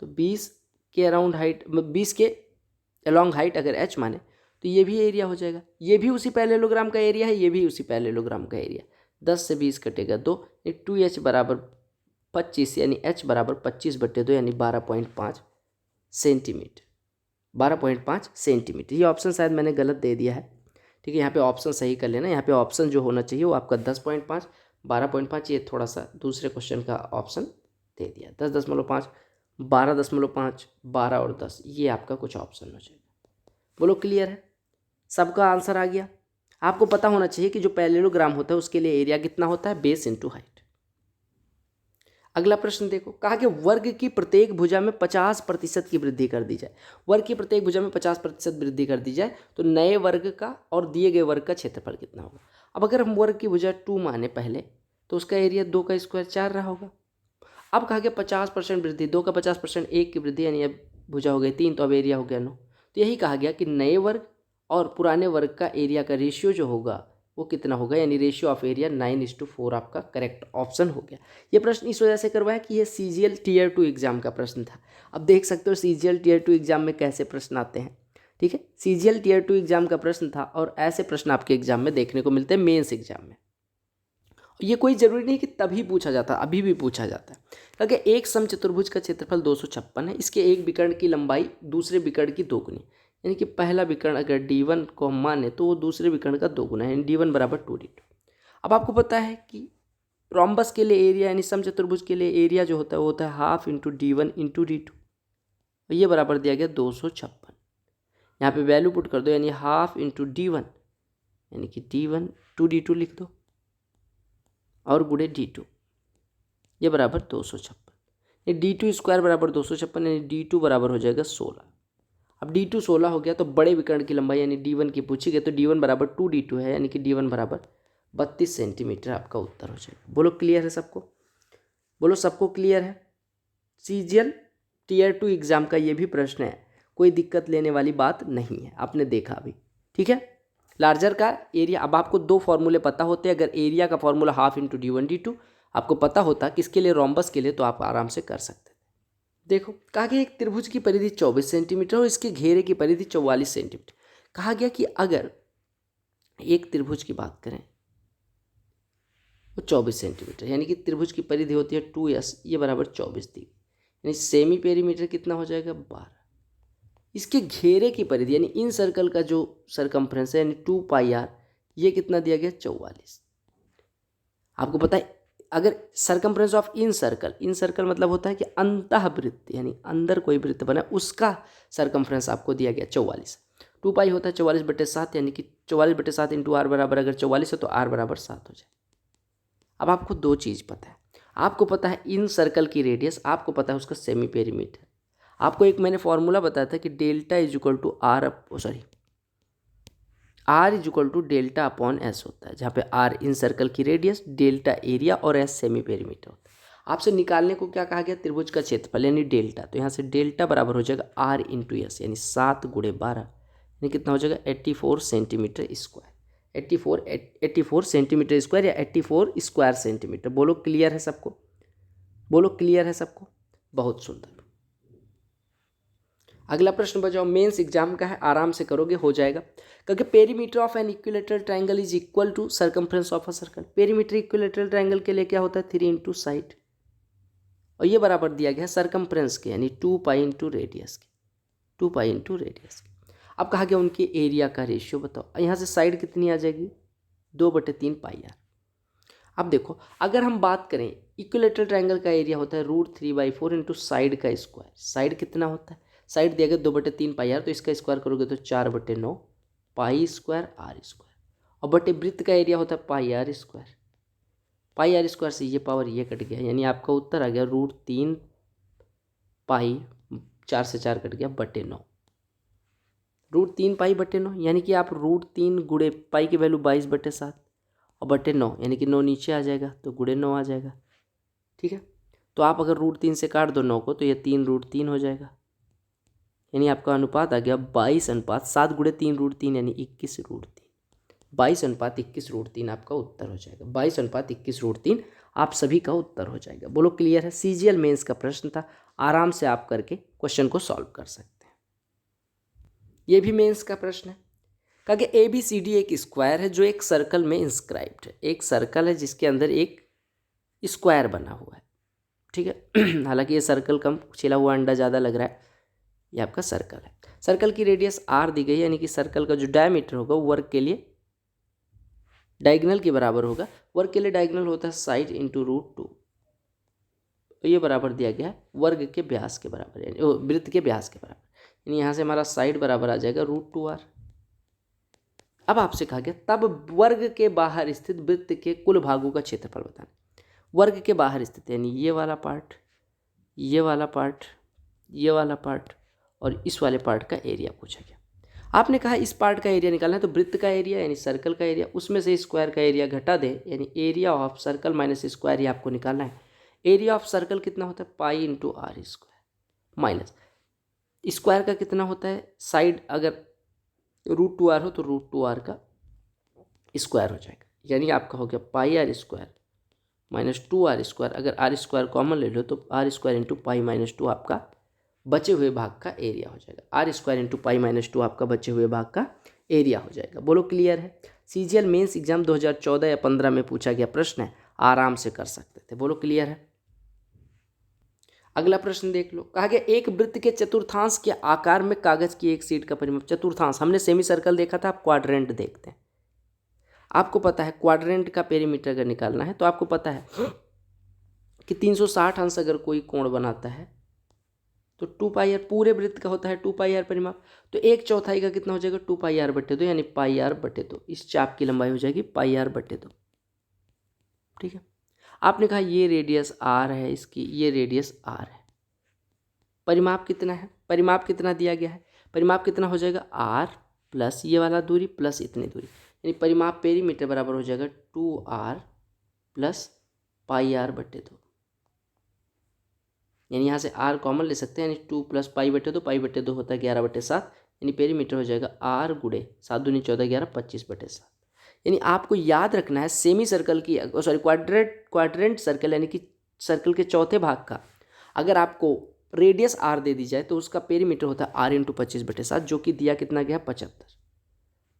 तो 20 के अराउंड हाइट, 20 के अलॉन्ग हाइट अगर h माने तो ये भी एरिया हो जाएगा, ये भी उसी पैरेललोग्राम का एरिया है, ये भी उसी पैरेललोग्राम का एरिया। 10 से 20 कटेगा 2, 2h बराबर 25, यानी h बराबर 25/2 यानी 12.5 सेंटीमीटर। 12.5 सेंटीमीटर। ये ऑप्शन शायद मैंने गलत दे दिया है, ठीक है। यहाँ पे ऑप्शन सही कर लेना, यहाँ पे ऑप्शन जो होना चाहिए वो आपका 10.5, 12.5, ये थोड़ा सा दूसरे क्वेश्चन का ऑप्शन दे दिया। 10.5, 12.5, 12 और 10, ये आपका कुछ ऑप्शन हो जाएगा। बोलो क्लियर है? सबका आंसर आ गया? आपको पता होना चाहिए कि जो पैरेललोग्राम होता है उसके लिए एरिया कितना होता है? Base into height. अगला प्रश्न देखो, कहा कि वर्ग की प्रत्येक भुजा में 50% की वृद्धि कर दी जाए। वर्ग की प्रत्येक भुजा में 50% वृद्धि कर दी जाए तो नए वर्ग का और दिए गए वर्ग का क्षेत्रफल कितना होगा? अब अगर हम वर्ग की भुजा 2 माने पहले तो उसका एरिया 2 का स्क्वायर 4 रहा होगा। अब कहा गया 50% वृद्धि, 2 का 50% 1 की वृद्धि, यानी अब भुजा हो गई 3, तो अब एरिया हो गया 9। तो यही कहा गया कि नए वर्ग और पुराने वर्ग का एरिया का रेशियो जो होगा वो कितना होगा, यानी रेशियो ऑफ एरिया 9:4 आपका करेक्ट ऑप्शन हो गया। ये प्रश्न इस वजह से करवाया कि ये CGL Tier 2 एग्जाम का प्रश्न था। अब देख सकते हो CGL Tier 2 एग्जाम में कैसे प्रश्न आते हैं, ठीक है। CGL Tier 2 एग्जाम का प्रश्न था और ऐसे प्रश्न आपके एग्जाम में देखने को मिलते हैं मेंस एग्जाम में। ये कोई जरूरी नहीं कि तभी पूछा जाता, अभी भी पूछा जाता है। क्योंकि एक समचतुर्भुज का क्षेत्रफल 256 है, इसके एक विकर्ण की लंबाई दूसरे विकर्ण की दोगुनी, यानी कि पहला विकर्ण अगर D1 को हम माने तो वो दूसरे विकर्ण का दोगुना है, यानी D1 बराबर 2D2। अब आपको पता है कि रोम्बस के लिए एरिया यानी समचतुर्भुज के लिए एरिया जो होता है वो होता है half into D1 into D2, और ये बराबर दिया गया 256। यहाँ पे वैल्यू पुट कर दो, यानी हाफ इंटू D1, यानी कि D1 2D2 लिख दो और गुणे D2, ये बराबर 256। ये D2 स्क्वायर बराबर 256, यानी D2 बराबर हो जाएगा 16। अब D2 16 हो गया तो बड़े विकर्ण की लंबाई यानी D1 की पूछी गई तो D1 बराबर 2D2 है, यानी कि D1 बराबर 32 सेंटीमीटर आपका उत्तर हो जाएगा। बोलो क्लियर है सबको? बोलो सबको क्लियर है? CGL Tier 2 एग्जाम का ये भी प्रश्न है, कोई दिक्कत लेने वाली बात नहीं है, आपने देखा अभी, ठीक है। लार्जर का एरिया, अब आपको दो फॉर्मूले पता होते हैं। अगर एरिया का formula half into D1 D2 आपको पता होता किसके लिए, रोम्बस के लिए, तो आप आराम से कर सकते थे। देखो कहा गया एक त्रिभुज की परिधि 24 सेंटीमीटर और इसके घेरे की परिधि 44 सेंटीमीटर। कहा गया कि अगर एक त्रिभुज की बात करें वो 24 सेंटीमीटर, यानी कि त्रिभुज की परिधि होती है 2S, ये बराबर 24 दी, यानी सेमी पेरीमीटर कितना हो जाएगा 12। इसके घेरे की परिधि यानी इन सर्कल का जो सरकमफ्रेंस है यानी 2πr, ये कितना दिया गया 44। आपको पता है अगर सरकमफ्रेंस ऑफ इन सर्कल मतलब होता है कि अंतःवृत्त यानी अंदर कोई वृत्त बना उसका सरकमफ्रेंस आपको दिया गया 44। 2π होता है 44/7, यानी कि 44/7 इंटू r बराबर अगर 44 है तो r बराबर 7 हो जाए। अब आपको दो चीज़ पता है, आपको पता है इन सर्कल की रेडियस, आपको पता है उसका सेमी पेरीमीटर। आपको एक मैंने फॉर्मूला बताया था कि delta is equal to r is equal to delta upon s होता है, जहाँ पे आर इन सर्कल की रेडियस, डेल्टा एरिया और एस सेमी पेरीमीटर होता है। आपसे निकालने को क्या कहा गया, त्रिभुज का क्षेत्रफल यानी डेल्टा। तो यहाँ से डेल्टा बराबर हो जाएगा आर इंटू एस, यानी 7 × 12 यानी कितना हो जाएगा 84 सेंटीमीटर स्क्वायर। 84 सेंटीमीटर स्क्वायर या 84 स्क्वायर सेंटीमीटर। बोलो क्लियर है सबको, बोलो क्लियर है सबको, बहुत सुंदर। अगला प्रश्न बजाओ, मेंस एग्जाम का है, आराम से करोगे, हो जाएगा। क्योंकि perimeter of an equilateral triangle is equal to circumference of a circle. Perimeter equilateral triangle के लिए क्या होता है 3 इंटू साइड, और ये बराबर दिया गया है सर्कमफ्रेंस के यानी 2 पाई इंटू रेडियस के, 2 पाई इंटू रेडियस के। अब कहा गया उनके एरिया का रेशियो बताओ। यहाँ से साइड कितनी आ जाएगी 2/3 पाई आर। अब देखो अगर हम बात करें इक्विलेटरल ट्रायंगल का एरिया होता है √3/4 इंटू साइड का स्क्वायर। साइड कितना होता है, साइड दिया गया 2/3 पाई आर, तो इसका स्क्वायर करोगे तो 4/9 पाई स्क्वायर आर स्क्वायर, और बटे वृत्त का एरिया होता है pi r square. Pi r square से ये पावर ये कट गया, यानी आपका उत्तर आ गया √3 पाई, 4 से 4 कट गया /9, √3 पाई /9, यानी कि आप √3 गुणे पाई की वैल्यू 22/7 और /9 यानी कि 9 नीचे आ जाएगा तो गुणे 9 आ जाएगा। ठीक है, तो आप अगर √3 से काट दो 9 को तो ये 3√3 हो जाएगा, यानी आपका अनुपात आ गया 22:7 गुणे 3√3 यानी 21√3। 22:21√3 आपका उत्तर हो जाएगा। 22:21√3 आप सभी का उत्तर हो जाएगा। बोलो क्लियर है। सीजीएल मेंस का प्रश्न था, आराम से आप करके क्वेश्चन को सॉल्व कर सकते हैं। ये भी मेंस का प्रश्न है। कहा कि ABCD एक स्क्वायर है जो एक सर्कल में इंस्क्राइब्ड है। एक सर्कल है जिसके अंदर एक स्क्वायर बना हुआ है। ठीक है, हालांकि ये सर्कल कम छिला हुआ अंडा ज़्यादा लग रहा है। ये आपका सर्कल है, सर्कल की रेडियस r दी गई है, यानी कि सर्कल का जो डायमीटर होगा वो वर्ग के लिए डायगोनल के बराबर होगा। वर्ग के लिए डायगोनल होता है साइड इंटू √2, तो ये बराबर दिया गया है वर्ग के व्यास के बराबर, यानी वृत्त के व्यास के बराबर, यानी यहाँ से हमारा साइड बराबर आ जाएगा √2r। अब आपसे कहा गया तब वर्ग के बाहर स्थित वृत्त के कुल भागों का क्षेत्रफल बताना। वर्ग के बाहर स्थित यानी ये वाला पार्ट, ये वाला पार्ट, ये वाला पार्ट और इस वाले पार्ट का एरिया पूछा गया। आपने कहा इस पार्ट का एरिया निकालना है, तो वृत्त का एरिया यानी सर्कल का एरिया, उसमें से स्क्वायर का एरिया घटा दे, यानी area of circle minus square, ये आपको निकालना है। एरिया ऑफ सर्कल कितना होता है pi into r square, minus square का कितना होता है, साइड अगर √2r हो तो √2r का स्क्वायर हो जाएगा, यानी आपका हो गया pi r square minus 2r square. अगर आर स्क्वायर कॉमन ले लो तो r square into pi minus 2 आपका बचे हुए भाग का एरिया हो जाएगा। R square into pi minus 2 आपका बचे हुए भाग का एरिया हो जाएगा। बोलो क्लियर है। सीजीएल मेंस एग्जाम 2014 या 15 में पूछा गया प्रश्न है, आराम से कर सकते थे। बोलो क्लियर है। अगला प्रश्न देख लो। कहा गया एक वृत्त के चतुर्थांश के आकार में कागज की एक शीट का परिमाप। चतुर्थांश हमने सेमी सर्कल देखा था, आप क्वाड्रेंट देखते हैं। आपको पता है क्वाड्रेंट का पेरीमीटर अगर निकालना है तो आपको पता है कि 360 अंश अगर कोई कोण बनाता है तो 2πr पूरे वृत्त का होता है 2πr परिमाप। तो 1/4 का कितना हो जाएगा 2πr/2, यानी πr/2। इस चाप की लंबाई हो जाएगी πr/2। ठीक है, आपने कहा ये रेडियस r है इसकी, ये रेडियस r है। परिमाप कितना है, परिमाप कितना दिया गया है, परिमाप कितना हो जाएगा r प्लस ये वाला दूरी प्लस इतनी दूरी, यानी परिमाप पेरीमीटर बराबर हो जाएगा 2r प्लस πr/2। यानी यहाँ से r कॉमन ले सकते हैं, यानी 2 प्लस π/2, π/2 होता है 11/7, यानी पेरीमीटर हो जाएगा r गुणे 7 दूनी 14 11 25/7। यानी आपको याद रखना है सेमी सर्कल की क्वाड्रेंट सर्कल यानी कि सर्कल के चौथे भाग का अगर आपको रेडियस r दे दी जाए तो उसका पेरीमीटर होता है r इंटू 25/7, जो कि दिया कितना गया 75।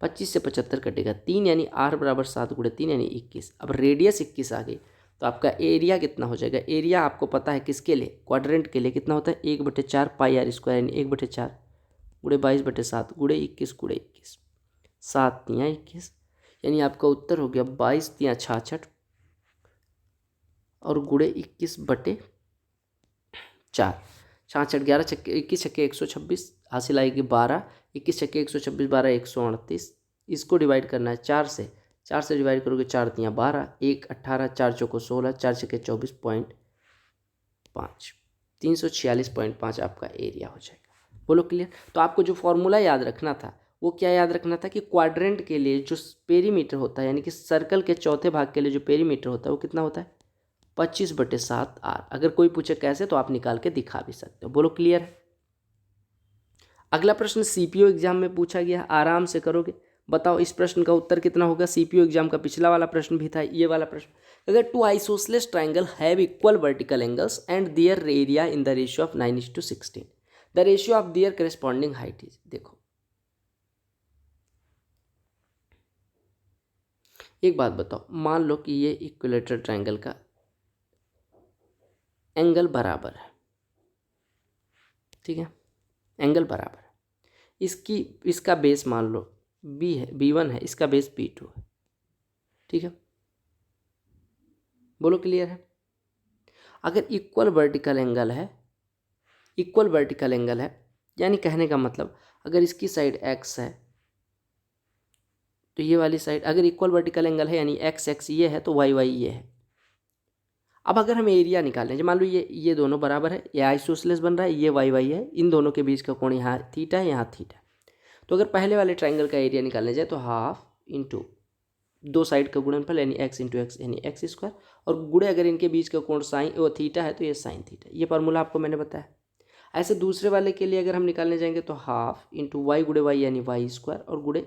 25 से 75 कटेगा 3, यानी r बराबर 7 गुणे 3 यानी 21। अब रेडियस 21 आ गई तो आपका एरिया कितना हो जाएगा। एरिया आपको पता है किसके लिए, क्वाड्रेंट के लिए कितना होता है 1/4 πr स्क्वायर, यानी 1/4 गुणे 22/7 गुणे 21 गुणे 21, 7 × 21, यानी आपका उत्तर हो गया 22 × 66 और गुणे 21/4। 66 11 छक्के 21 छक्के 126, हासिल आएगी 12, 21 छक्के 126 12 138। इसको डिवाइड करना है 4 से, 4 से डिवाइड करोगे 4 × 12 1 18 4 चौको 16 4 छक्के 24.5। 346.5 आपका एरिया हो जाएगा। बोलो क्लियर। तो आपको जो फॉर्मूला याद रखना था वो क्या याद रखना था कि क्वाड्रेंट के लिए जो पेरीमीटर होता है, यानी कि सर्कल के चौथे भाग के लिए जो पेरीमीटर होता है वो कितना होता है, 25/7 r। अगर कोई पूछे कैसे तो आप निकाल के दिखा भी सकते हो। बोलो क्लियर है। अगला प्रश्न सीपीओ एग्जाम में पूछा गया, आराम से करोगे। बताओ इस प्रश्न का उत्तर कितना होगा। सीपीओ एग्जाम का पिछला वाला प्रश्न भी था, ये वाला प्रश्न। अगर two isosceles triangle have equal vertical angles and their area in the ratio of 9:16, the ratio of their corresponding height is. देखो एक बात बताओ, मान लो कि ये इक्विलेटरल ट्राइंगल का एंगल बराबर है, ठीक है, एंगल बराबर है। इसका बेस मान लो बी है, B1 है, इसका बेस B2 है, ठीक है। बोलो क्लियर है। अगर इक्वल वर्टिकल एंगल है, इक्वल वर्टिकल एंगल है यानी कहने का मतलब अगर इसकी साइड x है तो ये वाली साइड, अगर इक्वल वर्टिकल एंगल है यानी x ये है तो y ये है। अब अगर हम एरिया निकालें, जो मान लो ये दोनों बराबर है, ये आइसोसेलेस बन रहा है, ये y है, इन दोनों के बीच का कोण यहाँ थीटा है, यहाँ थीटा। तो अगर पहले वाले ट्राइंगल का एरिया निकालने जाए तो हाफ इंटू दो साइड का गुणनफल यानी x इंटू एक्स यानी x², और गुणे अगर इनके बीच का कोण साइन वो थीटा है तो ये साइन थीटा। ये फार्मूला आपको मैंने बताया। ऐसे दूसरे वाले के लिए अगर हम निकालने जाएंगे तो हाफ इंटू वाई गुणे वाई यानी y² और गुणे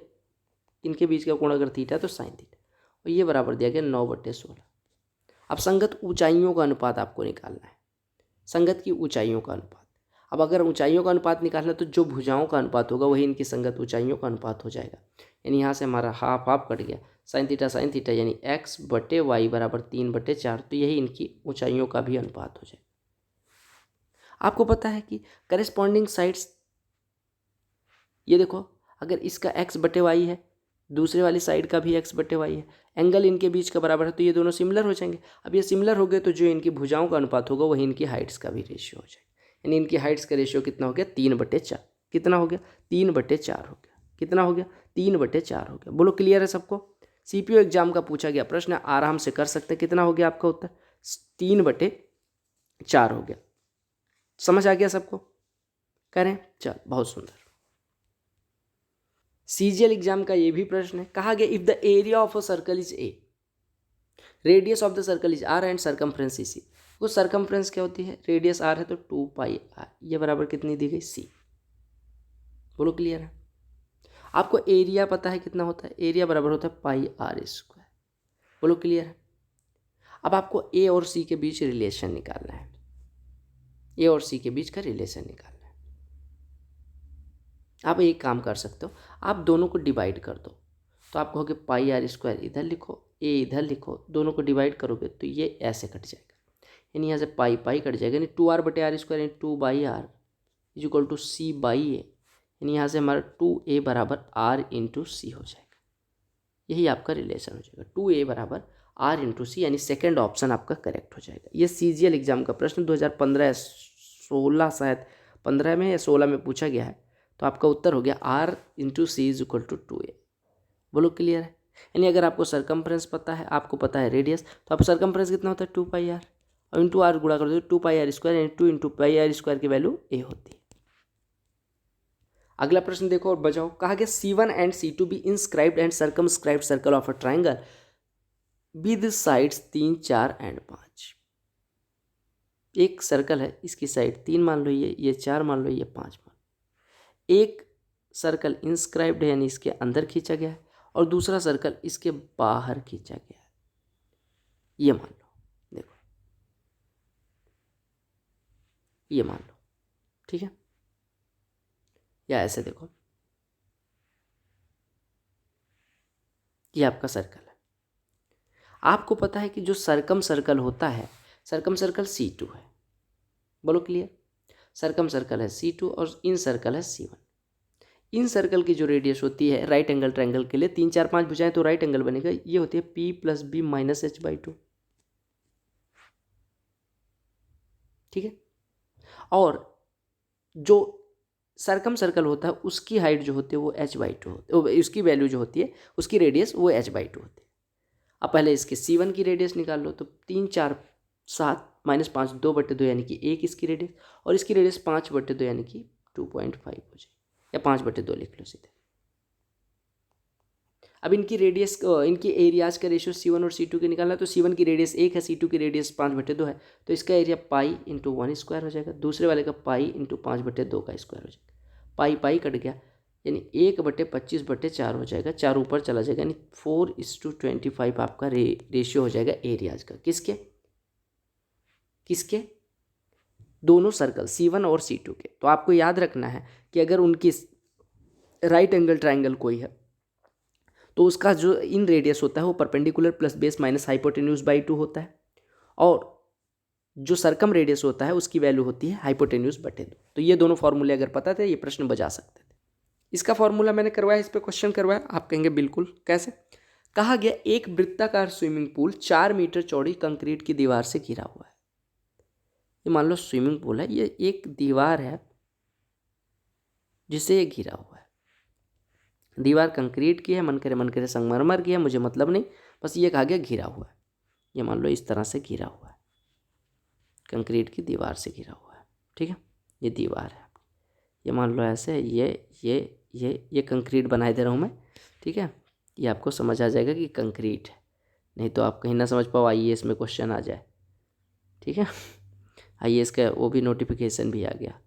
इनके बीच का कोण अगर थीटा तो साइन थीटा, और ये बराबर दिया गया 9/16। अब संगत ऊंचाइयों का अनुपात आपको निकालना है, संगत की ऊंचाइयों का अनुपात। अब अगर ऊंचाइयों का अनुपात निकालना है तो जो भुजाओं का अनुपात होगा वही इनकी संगत ऊंचाइयों का अनुपात हो जाएगा। यानी यहाँ से हमारा हाफ हाफ कट गया, साइन थीटा यानी x/y बराबर 3/4। तो यही इनकी ऊंचाइयों का भी अनुपात हो जाएगा। आपको पता है कि करेस्पॉन्डिंग साइड्स, ये देखो अगर इसका x/y है, दूसरे वाली साइड का भी x/y है, एंगल इनके बीच का बराबर है तो ये दोनों सिमिलर हो जाएंगे। अब ये सिमिलर हो गए तो जो इनकी भुजाओं का अनुपात होगा वही इनकी हाइट्स का भी रेशियो हो जाएगा। यानी इनकी हाइट्स का रेशियो कितना हो गया, 3/4। कितना हो गया, 3/4 हो गया। कितना हो गया, 3/4 हो गया। बोलो क्लियर है सबको। सीपीओ एग्जाम का पूछा गया प्रश्न, आराम से कर सकते हैं। कितना हो गया आपका उत्तर, 3/4 हो गया। समझ आ गया सबको, करें चल, बहुत सुंदर। सीजीएल एग्जाम का ये भी प्रश्न है, कहा गया if the area of a circle is A, radius of the circle is r and circumference is C. वो सरकमफ्रेंस क्या होती है, रेडियस r है तो 2πr, ये बराबर कितनी दी गई, c। बोलो क्लियर है। आपको एरिया पता है कितना होता है, एरिया बराबर होता है πr²। बोलो क्लियर है। अब आपको ए और सी के बीच रिलेशन निकालना है, ए और सी के बीच का रिलेशन निकालना है। आप एक काम कर सकते हो, आप दोनों को डिवाइड कर दो तो आप कहोगे πr² इधर लिखो, ए इधर लिखो, दोनों को डिवाइड करोगे तो ये ऐसे कट जाएगा। यानी यहाँ से पाई कट जाएगा, यानी 2r/r² यानी 2/r is equal to c/a। यानी यहाँ से हमारा 2a बराबर r इंटू सी हो जाएगा। यही आपका रिलेशन हो जाएगा, 2a बराबर r इंटू सी, यानी सेकेंड ऑप्शन आपका करेक्ट हो जाएगा। ये सीजीएल एग्जाम का प्रश्न 2015-16 शायद 15 में या 16 में पूछा गया है। तो आपका उत्तर हो गया r into C is equal to 2a। बोलो क्लियर है। यानी अगर आपको सरकमफ्रेंस पता है, आपको पता है रेडियस, तो आप सरकमफ्रेंस कितना होता है 2πr, और इंटू आर गुणा कर दो 2πr² यानी 2 इंटू πr² की वैल्यू a होती है। अगला प्रश्न देखो और बजाओ। कहा गया C1 and C2 be inscribed and circumscribed circle of a triangle with sides 3, 4 and 5। एक सर्कल है, इसकी साइड 3 मान लो, ये 4 मान लो, ये 5 मान लो। एक सर्कल इंस्क्राइब्ड है यानी इसके अंदर खींचा गया है, और दूसरा सर्कल इसके बाहर खींचा गया है, ये मान लो। देखो ये मान लो, ठीक है। या ऐसे देखो, ये आपका सर्कल है। आपको पता है कि जो सरकम सर्कल होता है, सरकम सर्कल C2 है। बोलो क्लियर। सरकम सर्कल है C2 और इन सर्कल है C1। इन सर्कल की जो रेडियस होती है राइट एंगल ट्रायंगल के लिए 3, 4, 5 भुजाएं तो राइट एंगल बनेगा, ये होती है P + B - h/2, ठीक है। और जो सरकम सर्कल होता है उसकी हाइट जो होती है वो h/2 होती है, उसकी वैल्यू जो होती है उसकी रेडियस वो h/2 होती है। अब पहले इसके C1 की रेडियस निकाल लो, तो 3, 4, 7 -5 2/2 यानी कि 1 इसकी रेडियस, और इसकी रेडियस 5/2 यानी कि 2.5 हो जाए, या 5/2 लिख लो सीधे। अब इनकी रेडियस इनकी एरियाज का रेशियो C1 और C2 के निकालना है, तो C1 की रेडियस 1 है, C2 की रेडियस 5/2 है, तो इसका एरिया पाई इंटू 1 स्क्वायर हो जाएगा। दूसरे वाले का पाई इंटू 5/2 का स्क्वायर हो जाएगा। पाई पाई कट गया, यानी 1/25/4 हो जाएगा, 4 ऊपर चला जाएगा, यानी 4:25 आपका रेशियो हो जाएगा एरियाज का। किसके किसके दोनों सर्कल C1 और C2 के। तो आपको याद रखना है कि अगर उनकी राइट एंगल ट्राइंगल कोई है तो उसका जो इन रेडियस होता है वो perpendicular plus base minus hypotenuse by 2 होता है, और जो सरकम रेडियस होता है उसकी वैल्यू होती है हाइपोटेन्यूज बटे 2। तो ये दोनों फॉर्मूले अगर पता थे ये प्रश्न बजा सकते थे। इसका फॉर्मूला मैंने करवाया, इस पर क्वेश्चन करवाया। आप कहेंगे बिल्कुल कैसे? कहा गया एक वृत्ताकार स्विमिंग पूल 4 मीटर चौड़ी कंक्रीट की दीवार से घिरा हुआ है। ये मान लो स्विमिंग पूल है, ये एक दीवार है जिसे ये घिरा हुआ है। दीवार कंक्रीट की है, मन करे संगमरमर की है, मुझे मतलब नहीं, बस ये कहा गया घिरा हुआ है। ये मान लो इस तरह से घिरा हुआ है, कंक्रीट की दीवार से घिरा हुआ है। ठीक है, ये दीवार है, ये मान लो ऐसे, ये कंक्रीट बनाए दे रहा हूँ मैं। ठीक है, ये आपको समझ आ जाएगा कि कंक्रीट है, नहीं तो आप कहीं ना समझ पाओ IAS में क्वेश्चन आ जाए। ठीक है, IAS का वो भी नोटिफिकेशन भी आ गया।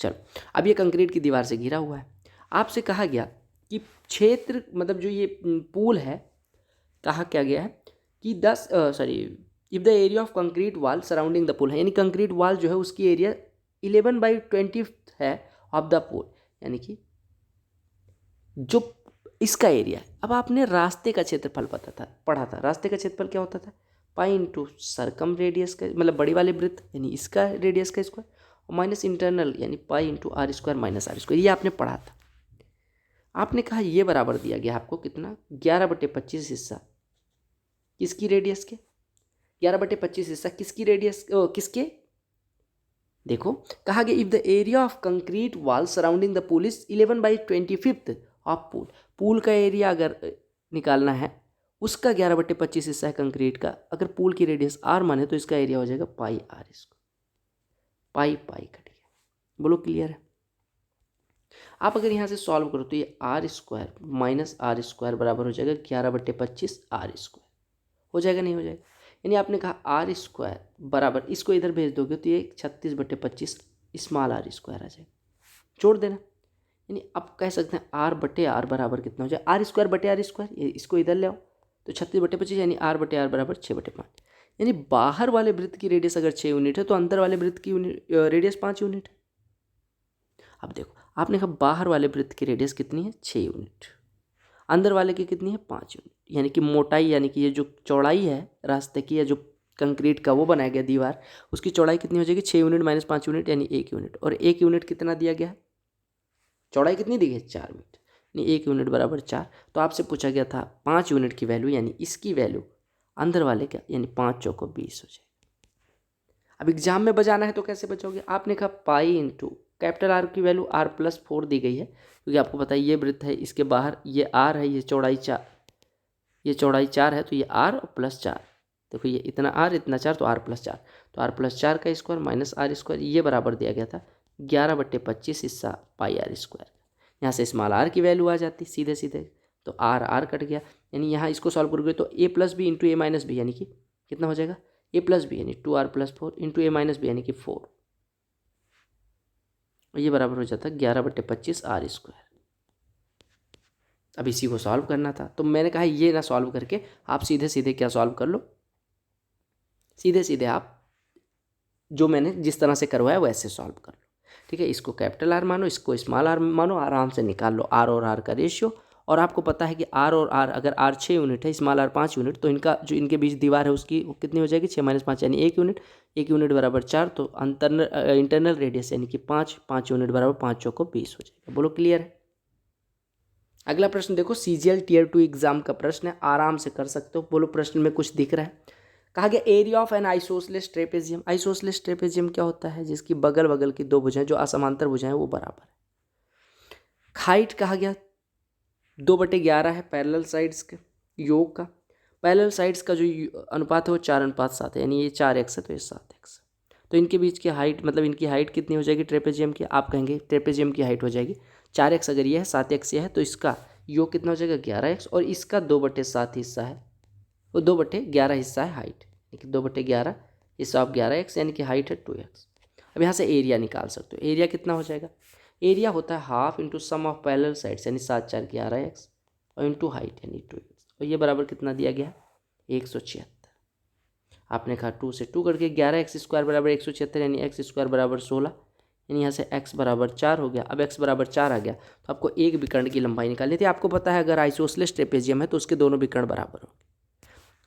चलो, अब ये कंक्रीट की दीवार से घिरा हुआ है। आपसे कहा गया कि क्षेत्र, मतलब जो ये पूल है, कहा क्या गया है कि if the area of concrete wall surrounding the pool है, यानी कंक्रीट वॉल जो है उसकी एरिया 11/20 है ऑफ द पूल, यानी कि जो इसका एरिया है। अब आपने रास्ते का क्षेत्रफल पढ़ा था। रास्ते का क्षेत्रफल क्या होता था? पाई इंटू सरकम रेडियस का, मतलब बड़ी वाले वृत्त यानी इसका रेडियस का स्क्वायर, और माइनस इंटरनल यानी pi into R square minus R square. ये आपने पढ़ा था। आपने कहा ये बराबर दिया गया आपको कितना? 11/25 हिस्सा किसकी रेडियस के? 11/25 हिस्सा किसकी रेडियस, किसके? देखो, कहा गया if the area of concrete wall surrounding the pool is 11/25 of pool. Pool का एरिया अगर निकालना है, उसका 11/25 हिस्सा है कंक्रीट का। अगर पूल की रेडियस R माने तो इसका एरिया हो जाएगा पाई R स्क्वायर। पाई पाई कट गया। बोलो क्लियर है? आप अगर यहाँ से सॉल्व करो तो ये R square minus R square बराबर हो जाएगा 11/25 R स्क्वायर। हो जाएगा नहीं हो जाएगा? यानी आपने कहा R स्क्वायर बराबर, इसको इधर भेज दोगे तो ये 36/25 स्मॉल R स्क्वायर आ जाएगा। जोड़ देना, यानी आप कह सकते हैं R/R बराबर कितना हो जाए? R स्क्वायर बटे R स्क्वायर, ये इसको इधर ले आओ तो 36/25, यानी R/R बराबर 6/5। यानी बाहर वाले वृत्त की रेडियस अगर 6 यूनिट है तो अंदर वाले वृत्त की रेडियस 5 यूनिट है। अब देखो, आपने कहा बाहर वाले वृत्त की रेडियस कितनी है? 6 यूनिट। अंदर वाले की कितनी है? 5 यूनिट। यानी कि मोटाई, यानी कि ये जो चौड़ाई है रास्ते की, या जो कंक्रीट का वो बनाया गया दीवार, उसकी चौड़ाई कितनी हो जाएगी? 6 यूनिट माइनस 5 यूनिट यानी 1 यूनिट। और 1 यूनिट कितना दिया गया है? चौड़ाई कितनी दी गई? 4 मीटर, यानी 1 यूनिट बराबर 4। तो आपसे पूछा गया था 5 यूनिट की वैल्यू, यानी इसकी वैल्यू अंदर वाले का, यानी 5 चौको 20 हो जाएगा। अब एग्जाम में बजाना है तो कैसे बचोगे? आपने कहा पाई इंटू कैपिटल R की वैल्यू R+4 दी गई है, क्योंकि आपको पता है ये वृत्त है, इसके बाहर ये R है, ये चौड़ाई 4, ये चौड़ाई 4 है, तो ये R प्लस 4। देखो ये इतना R इतना 4, तो R+4, तो R+4 का स्क्वायर माइनस R स्क्वायर, ये बराबर दिया गया था 11/25 हिस्सा पाई R स्क्वायर। यहाँ से स्मॉल r की वैल्यू आ जाती सीधे सीधे, तो R कट गया। यानी यहाँ इसको सॉल्व करोगे तो A+B इंटू A-B, यानी कि कितना हो जाएगा? A+B यानी 2R+4 इंटू A-B यानी कि 4, ये बराबर हो जाता है 11/25 R स्क्वायर। अब इसी को सॉल्व करना था, तो मैंने कहा ये ना सॉल्व करके आप सीधे सीधे क्या सॉल्व कर लो, सीधे सीधे आप जो मैंने जिस तरह से करवाया वैसे सॉल्व कर लो। ठीक है, इसको कैपिटल R मानो, इसको स्मॉल r मानो, आराम से निकाल लो R और R का रेशियो। और आपको पता है कि R और R, अगर R 6 यूनिट है, स्मॉल r 5 यूनिट, तो इनका जो इनके बीच दीवार है उसकी कितनी हो जाएगी? 6 - 5 यानी 1 यूनिट। 1 यूनिट बराबर 4, तो इंटरनल रेडियस यानी कि 5 यूनिट बराबर 5 चौको 20 हो जाएगा। बोलो क्लियर है? अगला प्रश्न देखो, CGL Tier 2 एग्जाम का प्रश्न है, आराम से कर सकते हो। बोलो प्रश्न में कुछ दिख रहा है? कहा गया area of N isosceles trapezium. Isosceles trapezium क्या होता है? जिसकी बगल बगल की दो भुजाएं जो असमांतर भुजाएं वो बराबर है। हाइट कहा गया 2/11 है पैरेलल साइड्स के योग का। पैरेलल साइड्स का जो अनुपात है वो 4:7 है, यानी ये 4x है तो ये 7x है। तो इनके बीच की हाइट, मतलब इनकी हाइट कितनी हो जाएगी ट्रेपेजियम की? आप कहेंगे ट्रेपेजियम की हाइट हो जाएगी 4x, अगर ये है 7x ये है तो इसका योग कितना हो जाएगा 11x, और इसका 2/7 हिस्सा है, वो 2/11 हिस्सा है हाइट, यानी कि 2/11 हिस्सा ऑफ 11x, यानी कि हाइट है 2x। अब यहाँ से एरिया निकाल सकते हो। एरिया कितना हो जाएगा? एरिया होता है half into sum of parallel sides, यानी 7×4 = 11x, और इंटू हाइट यानी 2x, और ये बराबर कितना दिया गया है 176। आपने कहा 2 से 2 करके 11x² बराबर 176, यानी x² बराबर 16, यानी यहाँ से x बराबर 4 हो गया। अब x बराबर 4 आ गया तो आपको एक विकर्ण की लंबाई निकालनी थी। आपको पता है अगर आइसोसेलेस ट्रेपेजियम है तो उसके दोनों विकर्ण बराबर होंगे।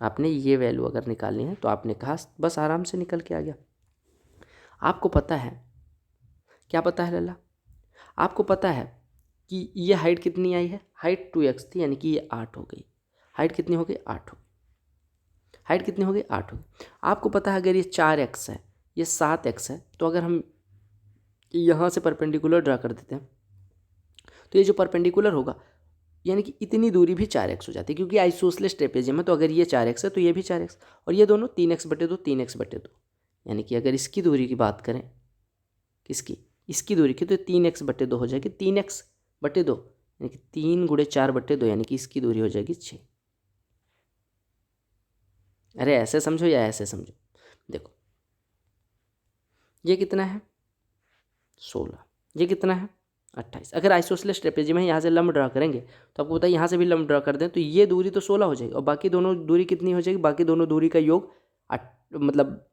आपने ये वैल्यू अगर निकालनी है तो आपने कहा बस आराम से निकल के आ गया। आपको पता है, क्या पता है लल्ला? आपको पता है कि ये हाइट कितनी आई है? हाइट 2x थी, यानी कि ये 8 हो गई। हाइट कितनी हो गई? 8 हो गई। हाइट कितनी हो गई? 8 हो गई। आपको पता है अगर ये 4x है, ये 7x है, तो अगर हम यहाँ से परपेंडिकुलर ड्रा कर देते हैं तो ये जो परपेंडिकुलर होगा, यानी कि इतनी दूरी भी 4x हो जाती है, क्योंकि आइसोसेलेस ट्रेपेजियम है। तो अगर ये 4x है तो ये भी 4x, और ये दोनों 3x/2 3x/2, यानी कि अगर इसकी दूरी की बात करें, किसकी? इसकी दूरी की, तो 3x/2 हो जाएगी। 3x/2 यानी कि 3 × 4/2, यानी कि इसकी दूरी हो जाएगी 6। अरे ऐसे समझो या ऐसे समझो, देखो ये कितना है 16, ये कितना है 28। अगर आइसोसेलेस ट्रेपेजियम है, यहाँ से लंब ड्रा करेंगे तो आपको पता है यहाँ से भी लंब ड्रा कर दें तो ये दूरी तो 16 हो जाएगी, और बाकी दोनों दूरी कितनी हो जाएगी? बाकी दोनों दूरी का योग मतलब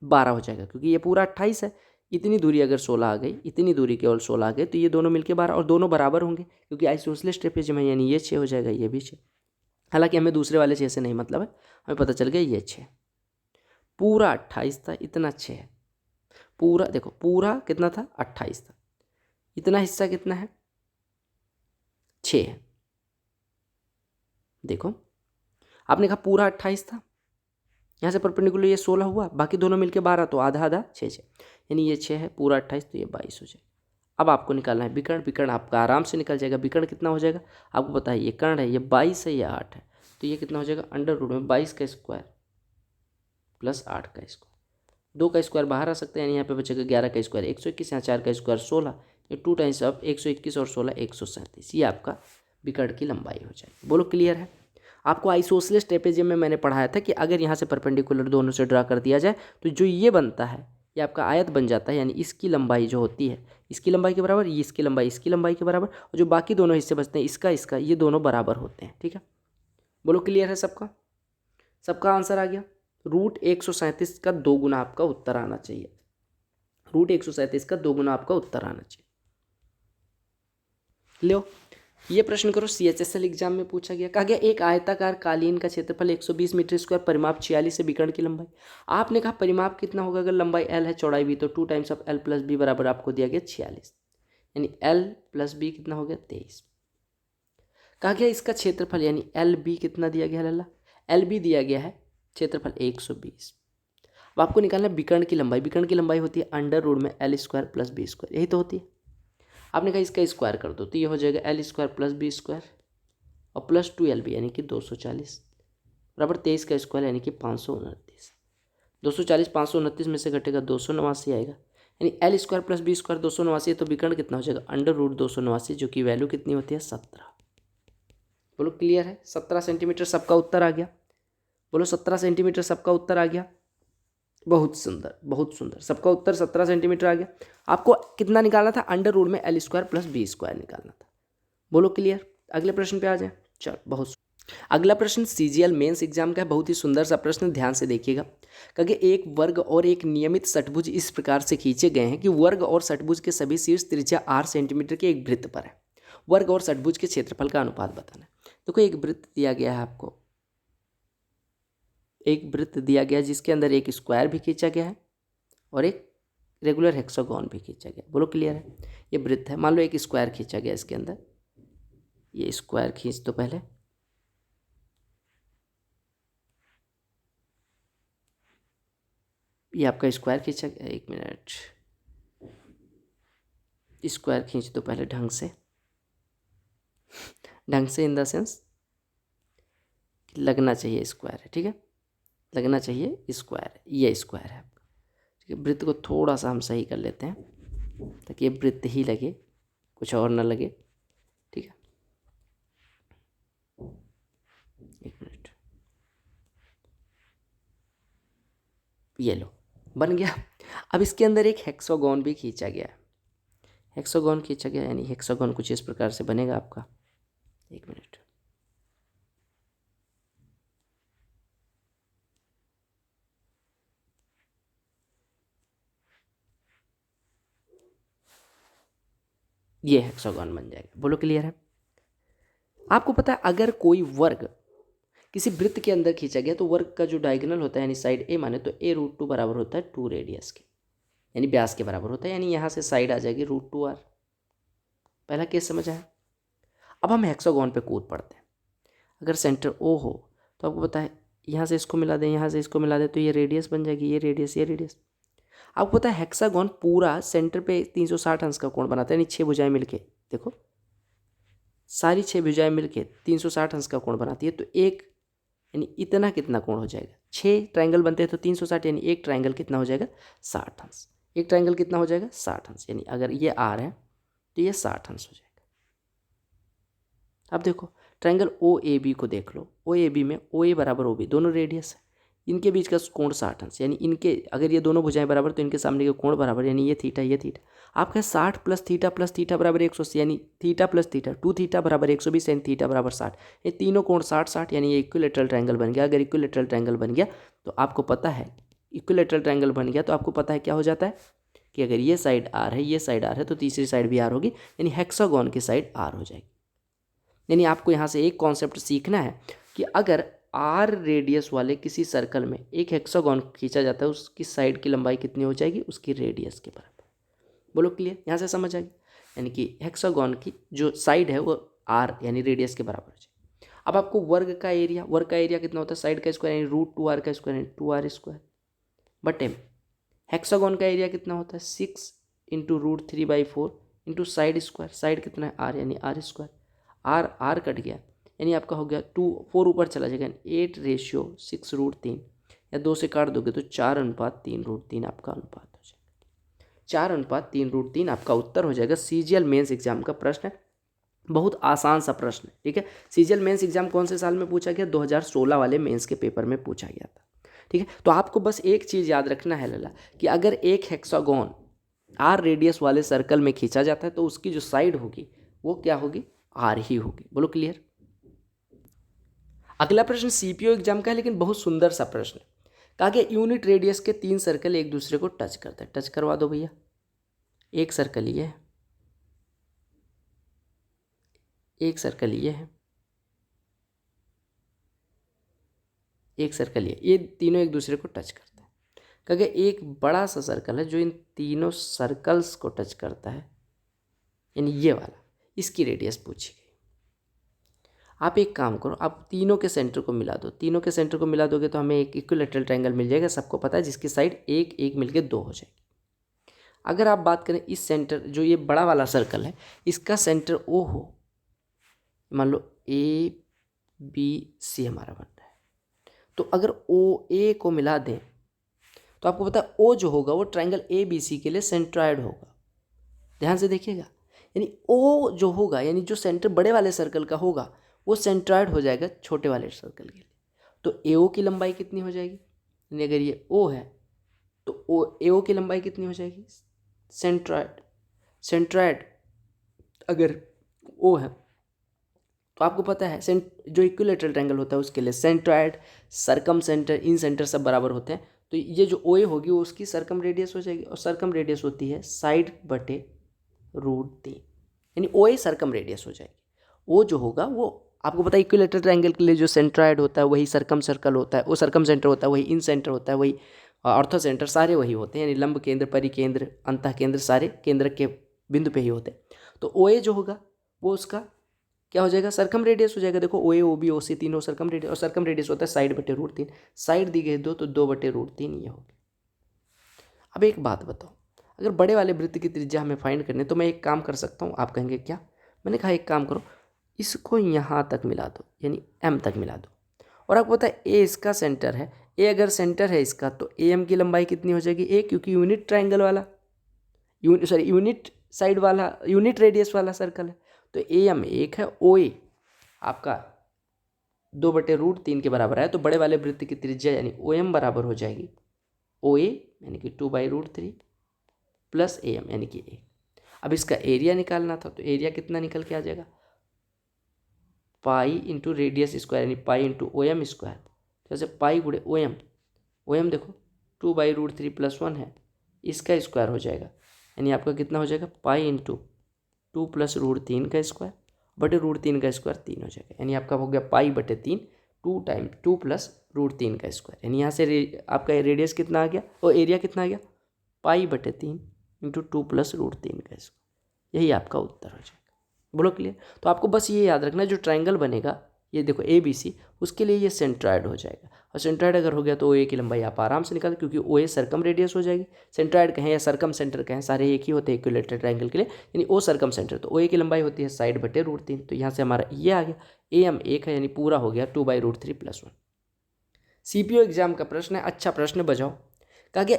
12 हो जाएगा, क्योंकि ये पूरा 28 है। इतनी दूरी अगर 16 आ गई, इतनी दूरी केवल 16 आ गई, तो ये दोनों मिलके 12, और दोनों बराबर होंगे क्योंकि आइसोसेलेस ट्रेपेजियम है, यानी ये 6 हो जाएगा, ये भी 6। हालांकि हमें दूसरे वाले 6 से नहीं मतलब है, हमें पता चल गया ये 6। पूरा 28 था, इतना 6 है। पूरा देखो, पूरा कितना था 28 था, इतना हिस्सा कितना है 6 है। देखो आपने कहा पूरा 28 था, यहाँ से परपेंडिकुलर ये 16 हुआ, बाकी दोनों मिलके 12, तो आधा आधा 6 यानी ये 6 है, पूरा 28 तो ये 22 हो जाएगा। अब आपको निकालना है विकर्ण। विकर्ण आपका आराम से निकल जाएगा। विकर्ण कितना हो जाएगा? आपको पता है ये कर्ण है, ये 22 है, ये 8 है, तो ये कितना हो जाएगा √में 22² प्लस 8 का स्क्वायर। 2 का स्क्वायर बाहर आ सकता है, यानी यहाँ पे बचेगा 11 का स्क्वायर 121, यहाँ 4 का स्क्वायर 16, ये 2 टाइम्स ऑफ 121 और 16 137, ये आपका विकर्ण की लंबाई हो जाएगी। बोलो क्लियर है? आपको आइसोसेलेस ट्रेपेजियम में मैंने पढ़ाया था कि अगर यहाँ से परपेंडिकुलर दोनों से ड्रा कर दिया जाए तो जो ये बनता है ये आपका आयत बन जाता है, यानी इसकी लंबाई जो होती है इसकी लंबाई के बराबर, ये इसकी लंबाई के बराबर, और जो बाकी दोनों हिस्से बचते हैं इसका ये दोनों बराबर होते हैं। ठीक है, बोलो क्लियर है सबका? सबका आंसर आ गया। √137 का 2 गुना आपका उत्तर आना चाहिए। √137 का 2 गुना आपका उत्तर आना चाहिए। लो ये प्रश्न करो, CHSL एग्जाम में पूछा गया। कहा गया एक आयताकार कालीन का क्षेत्रफल 120 मीटर स्क्वायर, परिमाप 46 है, विकर्ण की लंबाई। आपने कहा परिमाप कितना होगा? अगर लंबाई L है, चौड़ाई B, तो 2 टाइम्स ऑफ L + B बराबर आपको दिया गया 46, यानी L + B कितना हो गया 23। कहा गया इसका क्षेत्रफल यानी LB कितना दिया गया लल्ला? LB दिया गया है क्षेत्रफल 120। अब आपको निकालना है विकर्ण की लंबाई। विकर्ण की लंबाई होती है √में L² + B², यही तो होती है। आपने कहा इसका स्क्वायर कर दो तो ये हो जाएगा L² + B² और प्लस 2LB यानी कि 240 बराबर 23 का स्क्वायर यानी कि 529। 240 529 में से घटेगा 289 आएगा, यानी L² + B² 289, तो विकर्ण कितना हो जाएगा √289, जो कि वैल्यू कितनी होती है 17। बोलो क्लियर है? 17 सेंटीमीटर सबका उत्तर आ गया। बोलो 17 सेंटीमीटर सबका उत्तर आ गया। बहुत सुंदर, बहुत सुंदर, सबका उत्तर 17 सेंटीमीटर आ गया। आपको कितना निकालना था? √में L² + B² निकालना था। बोलो क्लियर? अगले प्रश्न पे आ जाए। चलो बहुत अगला प्रश्न CGL मेंस एग्जाम का है, बहुत ही सुंदर सा प्रश्न, ध्यान से देखिएगा। कहे एक वर्ग और एक नियमित षटभुज इस प्रकार से खींचे गए हैं कि वर्ग और षटभुज के सभी शीर्ष त्रिज्या 8 सेंटीमीटर के एक वृत्त पर है। वर्ग और षटभुज के क्षेत्रफल का अनुपात बताना है। देखो एक वृत्त दिया गया है आपको, एक वृत्त दिया गया जिसके अंदर एक स्क्वायर भी खींचा गया है और एक रेगुलर हेक्सागोन भी खींचा गया। बोलो क्लियर है? ये वृत्त है, मान लो एक स्क्वायर खींचा गया इसके अंदर, ये स्क्वायर खींच दो पहले, ये आपका स्क्वायर खींचा गया। 1 मिनट, स्क्वायर खींच दो पहले ढंग से इन द सेंस लगना चाहिए स्क्वायर है, ठीक है, लगना चाहिए स्क्वायर है, ये स्क्वायर है आपका, ठीक है। वृत्त को थोड़ा सा हम सही कर लेते हैं ताकि ये वृत्त ही लगे, कुछ और ना लगे, ठीक है। एक मिनट, ये लो बन गया। अब इसके अंदर एक हेक्सागोन भी खींचा गया है, हेक्सागोन खींचा गया, यानी हेक्सागोन कुछ इस प्रकार से बनेगा आपका। एक मिनट, ये हेक्सागोन बन जाएगा, बोलो क्लियर है। आपको पता है अगर कोई वर्ग किसी वृत्त के अंदर खींचा गया तो वर्ग का जो डायगोनल होता है यानी साइड ए माने तो a√2 बराबर होता है 2 रेडियस के, यानी व्यास के बराबर होता है, यानी यहाँ से साइड आ जाएगी √2r। पहला केस समझ आया। अब हम हेक्सागोन पे कूद पड़ते हैं। अगर सेंटर ओ हो तो आपको पता है यहाँ से इसको मिला दें, यहाँ से इसको मिला दें तो ये रेडियस बन जाएगी, ये रेडियस, ये रेडियस। आपको पता है हेक्सागोन पूरा सेंटर पे 360 अंश का कोण बनाता है, यानी 6 भुजाएं मिलके, देखो सारी 6 भुजाएं मिलके 360 अंश का कोण बनाती है, तो एक यानी इतना कितना कोण हो जाएगा, 6 ट्रायंगल बनते हैं तो 360, यानी एक ट्रायंगल कितना हो जाएगा 60 अंश, एक ट्रायंगल कितना हो जाएगा 60 अंश, यानी अगर ये आर है तो ये 60 अंश हो जाएगा। अब देखो ट्रायंगल ओ ए बी को देख लो, ओ ए बी में ओ ए बराबर ओ बी दोनों रेडियस है, इनके बीच का कोण 60 अंश, यानी इनके अगर ये दोनों भुजाएं बराबर तो इनके सामने के कोण बराबर, यानी ये थीटा, ये थीटा। आपका 60 प्लस थीटा बराबर 180, यानी थीटा प्लस थीटा 2 थीटा बराबर 120, यानी थीटा बराबर 60। ये तीनों कोण 60-60, यानी ये इक्विलेटरल ट्रायंगल बन गया। अगर इक्विलेटरल ट्रायंगल बन गया तो आपको पता है, इक्विलेटरल ट्रायंगल बन गया तो आपको पता है क्या हो जाता है कि अगर ये साइड आर है, ये साइड आर है, तो तीसरी साइड भी आर होगी, यानी हेक्सागोन की साइड आर हो जाएगी। यानी आपको यहाँ से एक कॉन्सेप्ट सीखना है कि अगर आर रेडियस वाले किसी सर्कल में एक हेक्सागोन खींचा जाता है, उसकी साइड की लंबाई कितनी हो जाएगी, उसकी रेडियस के बराबर। बोलो क्लियर, यहाँ से समझ आएगी। यानी कि हेक्सागोन की जो साइड है वो आर यानी रेडियस के बराबर हो जाएगी। अब आपको वर्ग का एरिया कितना होता है, साइड का स्क्वायर यानी √2r का स्क्वायर यानी 2r², बटे में हेक्सागोन का एरिया कितना होता है 6 × √3/4 इंटू साइड स्क्वायर, साइड कितना है r यानी r², आर कट गया यानी आपका हो गया 2, 4 ऊपर चला जाएगा 8:6√3, या 2 से काट दोगे तो 4:3√3 आपका अनुपात हो जाएगा। 4:3√3 आपका उत्तर हो जाएगा। सीजीएल मेंस एग्जाम का प्रश्न है, बहुत आसान सा प्रश्न है, ठीक है। सीजीएल मेंस एग्जाम कौन से साल में पूछा गया, 2016 वाले मेंस के पेपर में पूछा गया था, ठीक है। तो आपको बस एक चीज़ याद रखना है लला, कि अगर एक हेक्सागोन आर रेडियस वाले सर्कल में खींचा जाता है तो उसकी जो साइड होगी वो क्या होगी, आर ही होगी। बोलो क्लियर। अगला प्रश्न सीपीओ एग्जाम का है, लेकिन बहुत सुंदर सा प्रश्न है। कहा कि यूनिट रेडियस के 3 सर्कल एक दूसरे को टच करते हैं, टच करवा दो भैया। एक सर्कल ये है, एक सर्कल ये है, एक सर्कल ये तीनों एक दूसरे को टच करते हैं। कहा कि एक बड़ा सा सर्कल है जो इन तीनों सर्कल्स को टच करता है, यानी ये वाला, इसकी रेडियस पूछी गई। आप एक काम करो, आप तीनों के सेंटर को मिला दो, तीनों के सेंटर को मिला दोगे तो हमें एक इक्विलेटरल ट्रायंगल मिल जाएगा, सबको पता है, जिसकी साइड एक एक मिलके 2 हो जाएगी। अगर आप बात करें इस सेंटर, जो ये बड़ा वाला सर्कल है, इसका सेंटर ओ हो, मान लो ABC हमारा बन रहा है, तो अगर OA को मिला दें तो आपको पता है O जो होगा वो ट्रायंगल ABC के लिए सेंट्रॉयड होगा। ध्यान से देखिएगा, यानी O जो होगा, यानी जो सेंटर बड़े वाले सर्कल का होगा वो सेंट्रॉयड हो जाएगा छोटे वाले सर्कल के लिए। तो AO की लंबाई कितनी हो जाएगी, यानी अगर ये O है तो AO की लंबाई कितनी हो जाएगी, सेंट्रॉयड अगर O है तो आपको पता है जो इक्विलेटरल ट्रायंगल होता है उसके लिए सेंट्रॉयड, सरकम सेंटर, इन सेंटर सब बराबर होते हैं, तो ये जो OA होगी वो उसकी सरकम रेडियस हो जाएगी, और सरकम रेडियस होती है साइड बटे √3, यानी OA सरकम रेडियस हो जाएगी। वो जो होगा वो आपको पता है इक्विलेटरल ट्रायंगल के लिए जो सेंट्रॉयड होता है वही सरकम सर्कल होता है, वो सरकम सेंटर होता है, वही इन सेंटर होता है, वही ऑर्थो सेंटर, सारे वही होते हैं, यानी लंब केंद्र, परिकेंद्र, अंतः केंद्र सारे केंद्र के बिंदु पे ही होते हैं। तो OA जो होगा वो उसका क्या हो जाएगा, सरकम रेडियस हो जाएगा। देखो OA OB OC तीनों सरकम रेडियस, और सरकम रेडियस होता है साइड बटे √3, साइड दी गई 2 तो 2 बटे √3 ये होगी। अब एक बात बताओ, अगर बड़े वाले वृत्त की त्रिज्या हमें फाइंड करनी तो मैं एक काम कर सकता हूँ, आप कहेंगे क्या, मैंने कहा एक काम करो, इसको यहाँ तक मिला दो, यानी M तक मिला दो, और आपको पता है ए इसका सेंटर है, ए अगर सेंटर है इसका तो ए एम की लंबाई कितनी हो जाएगी ए, क्योंकि यूनिट ट्राइंगल वाला यूनिट साइड वाला यूनिट रेडियस वाला सर्कल है। तो ए एम 1 है, ओ ए आपका 2/√3 के बराबर है। तो बड़े वाले वृत्त की त्रिज्या यानी ओ एम बराबर हो जाएगी ओ ए यानी कि 2/√3 प्लस ए एम यानी कि ए। अब इसका एरिया निकालना था तो एरिया कितना निकल के आ जाएगा पाई इंटू रेडियस स्क्वायर यानी pi into O M square. जैसे पाई गुड़े ओ एम देखो 2/√3 + 1 है, इसका स्क्वायर हो जाएगा यानी आपका कितना हो जाएगा पाई इंटू 2 + √3 का स्क्वायर बटे √3 का स्क्वायर 3 हो जाएगा। यानी आपका हो गया पाई/3 2 + √3 का स्क्वायर। यानी यहाँ से आपका रेडियस कितना आ गया और एरिया कितना आ गया पाई/3 इंटू 2 + √3 का स्क्वायर। यही आपका उत्तर हो जाएगा। बोलो क्लियर। तो आपको बस ये याद रखना जो ट्राइंगल बनेगा ये देखो ए बी सी, उसके लिए ये सेंट्रॉयड हो जाएगा। और सेंट्रॉयड अगर हो गया तो ओ ए की लंबाई आप आराम से निकाल, क्योंकि ओ ए सर्कम रेडियस हो जाएगी। सेंट्रॉयड कहें या सर्कम सेंटर कहें सारे एक ही होते हैं इक्विलेटरल ट्राइंगल के लिए, यानी ओ सर्कम सेंटर। तो ओ ए की लंबाई होती है साइड/√3। तो यहाँ से हमारा ये आ गया ए एम 1 है यानी पूरा हो गया 2/√3 + 1। सीपीओ एग्जाम का प्रश्न है, अच्छा प्रश्न बजाओ। कहा गया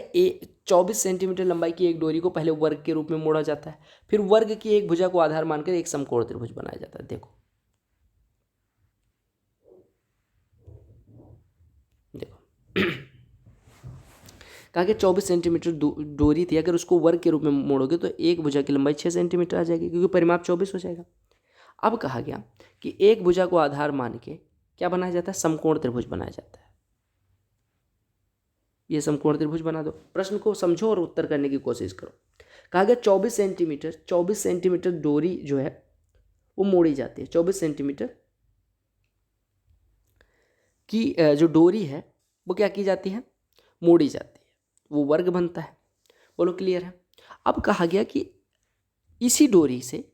24 सेंटीमीटर लंबाई की एक डोरी को पहले वर्ग के रूप में मोड़ा जाता है, फिर वर्ग की एक भुजा को आधार मानकर एक समकोण त्रिभुज बनाया जाता है। देखो कहा कि 24 सेंटीमीटर डोरी थी, अगर उसको वर्ग के रूप में मोड़ोगे तो एक भुजा की लंबाई 6 सेंटीमीटर आ जाएगी, क्योंकि परिमाप 24 हो जाएगा। अब कहा गया कि एक भुजा को आधार मान के क्या बनाया जाता है समकोण त्रिभुज बनाया जाता है। ये समकोण त्रिभुज बना दो। प्रश्न को समझो और उत्तर करने की कोशिश करो। कहा गया 24 सेंटीमीटर डोरी जो है वो मोड़ी जाती है। 24 सेंटीमीटर की जो डोरी है वो क्या की जाती है मोड़ी जाती है, वो वर्ग बनता है। बोलो क्लियर है। अब कहा गया कि इसी डोरी से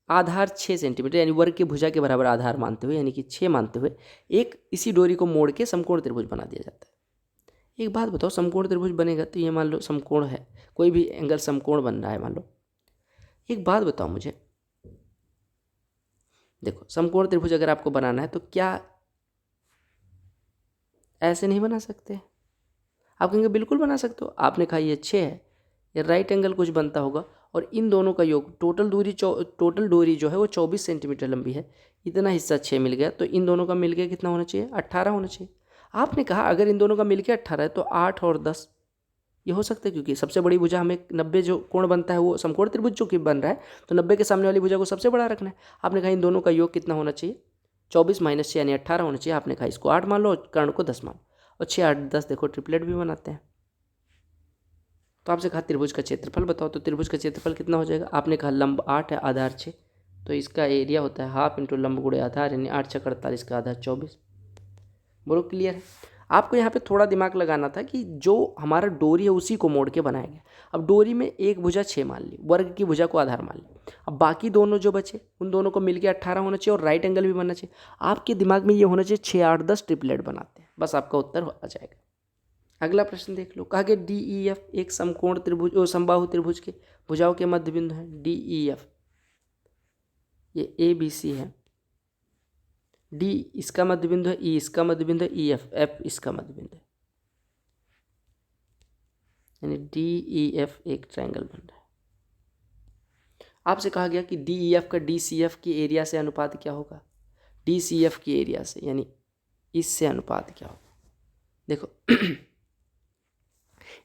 आधार 6 सेंटीमीटर यानी वर्ग की भुजा के बराबर आधार मानते हुए यानी कि 6 मानते हुए एक इसी डोरी को मोड़ के समकोण त्रिभुज बना दिया जाता है। एक बात बताओ, समकोण त्रिभुज बनेगा तो ये मान लो समकोण है, कोई भी एंगल समकोण बन रहा है मान लो। एक बात बताओ मुझे, देखो समकोण त्रिभुज अगर आपको बनाना है तो क्या ऐसे नहीं बना सकते? आप कहेंगे बिल्कुल बना सकते हो। आपने कहा ये 6 है, ये राइट एंगल कुछ बनता होगा और इन दोनों का योग टोटल डोरी जो है वो 24 सेंटीमीटर लंबी है, इतना हिस्सा 6 मिल गया, तो इन दोनों का मिल गया कितना होना चाहिए 18 होना चाहिए। आपने कहा अगर इन दोनों का मिल के 18 है तो 8 और 10 ये हो सकता है, क्योंकि सबसे बड़ी भुजा हमें 90 जो कोण बनता है वो समकोण त्रिभुज जो कि बन रहा है तो 90 के सामने वाली भुजा को सबसे बड़ा रखना है। आपने कहा इन दोनों का योग कितना होना चाहिए 24 - 6 यानी 18 होना चाहिए। आपने कहा इसको 8 मान लो और कर्ण को 10 मान लो, और 6 8 10 देखो ट्रिपलेट भी बनाते हैं। तो आपसे कहा त्रिभुज का क्षेत्रफल बताओ, तो त्रिभुज का क्षेत्रफल कितना हो जाएगा? आपने कहा लंब 8 है आधार 6, तो इसका एरिया होता है हाफ इंटू लंब गुणे आधार यानी 8 × 48 का आधार 24। बोलो क्लियर है। आपको यहाँ पे थोड़ा दिमाग लगाना था कि जो हमारा डोरी है उसी को मोड़ के बनाया गया। अब डोरी में एक भुजा 6 मान ली, वर्ग की भुजा को आधार मान ली, अब बाकी दोनों जो बचे उन दोनों को मिलकर 18 होना चाहिए और राइट एंगल भी बनना चाहिए। आपके दिमाग में ये होना चाहिए 6 8 10 ट्रिपलेट बनाते हैं, बस आपका उत्तर आ जाएगा। अगला प्रश्न देख लो। कहा गया DEF एक समकोण त्रिभुज और समबाहु त्रिभुज के भुजाओं के मध्य बिंदु है। DEF ये ABC है, D इसका मध्य बिंदु है, E इसका मध्य बिंदु है, F इसका मध्य बिंदु है, यानी DEF एक ट्रायंगल बन रहा है। आपसे कहा गया कि DEF का DCF की एरिया से अनुपात क्या होगा? DCF की एरिया से यानी इससे अनुपात क्या होगा? देखो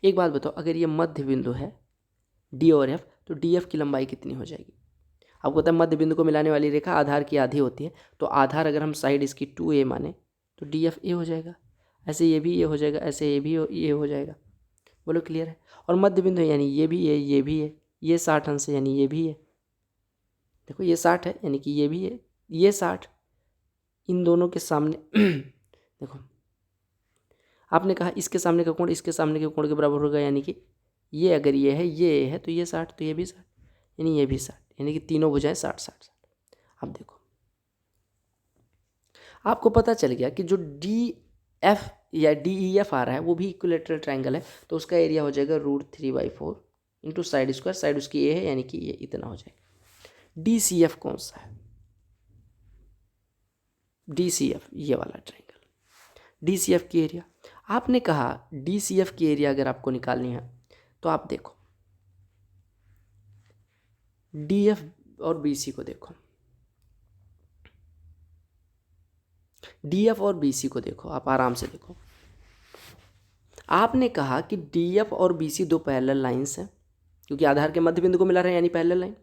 एक बात बताओ, अगर ये मध्य बिंदु है D और F तो DF की लंबाई कितनी हो जाएगी? आपको पता है मध्य बिंदु को मिलाने वाली रेखा आधार की आधी होती है, तो आधार अगर हम साइड इसकी 2a माने तो DF a हो जाएगा, ऐसे ये भी a हो जाएगा, ऐसे ये भी a हो जाएगा। बोलो क्लियर है। और मध्य बिंदु यानी ये भी है, ये भी है, ये 60 अंश है यानी ये भी है, देखो ये 60 है यानी कि ये भी है, ये 60, इन दोनों के सामने देखो आपने कहा इसके सामने का कोण इसके सामने के कोण के बराबर होगा, यानी कि ये अगर ये है तो ये 60, तो ये भी 60 यानी ये भी 60, यानी कि तीनों भुजाएं 60 60 60। अब देखो आपको पता चल गया कि जो DF या DEF आ रहा है वो भी इक्विलेटरल ट्रायंगल है, तो उसका एरिया हो जाएगा √3/4 इंटू साइड स्क्वायर, साइड उसकी ये है यानी कि ये इतना हो जाएगा। DCF कौन सा है? DCF ये वाला ट्रायंगल, DCF की एरिया। आपने कहा DCF की एरिया अगर आपको निकालनी है तो आप देखो DF और BC को देखो, DF और BC को देखो, आप आराम से देखो। आपने कहा कि DF और BC दो पैरेलल लाइंस हैं क्योंकि आधार के मध्य बिंदु को मिला रहे हैं यानी पैरेलल लाइन,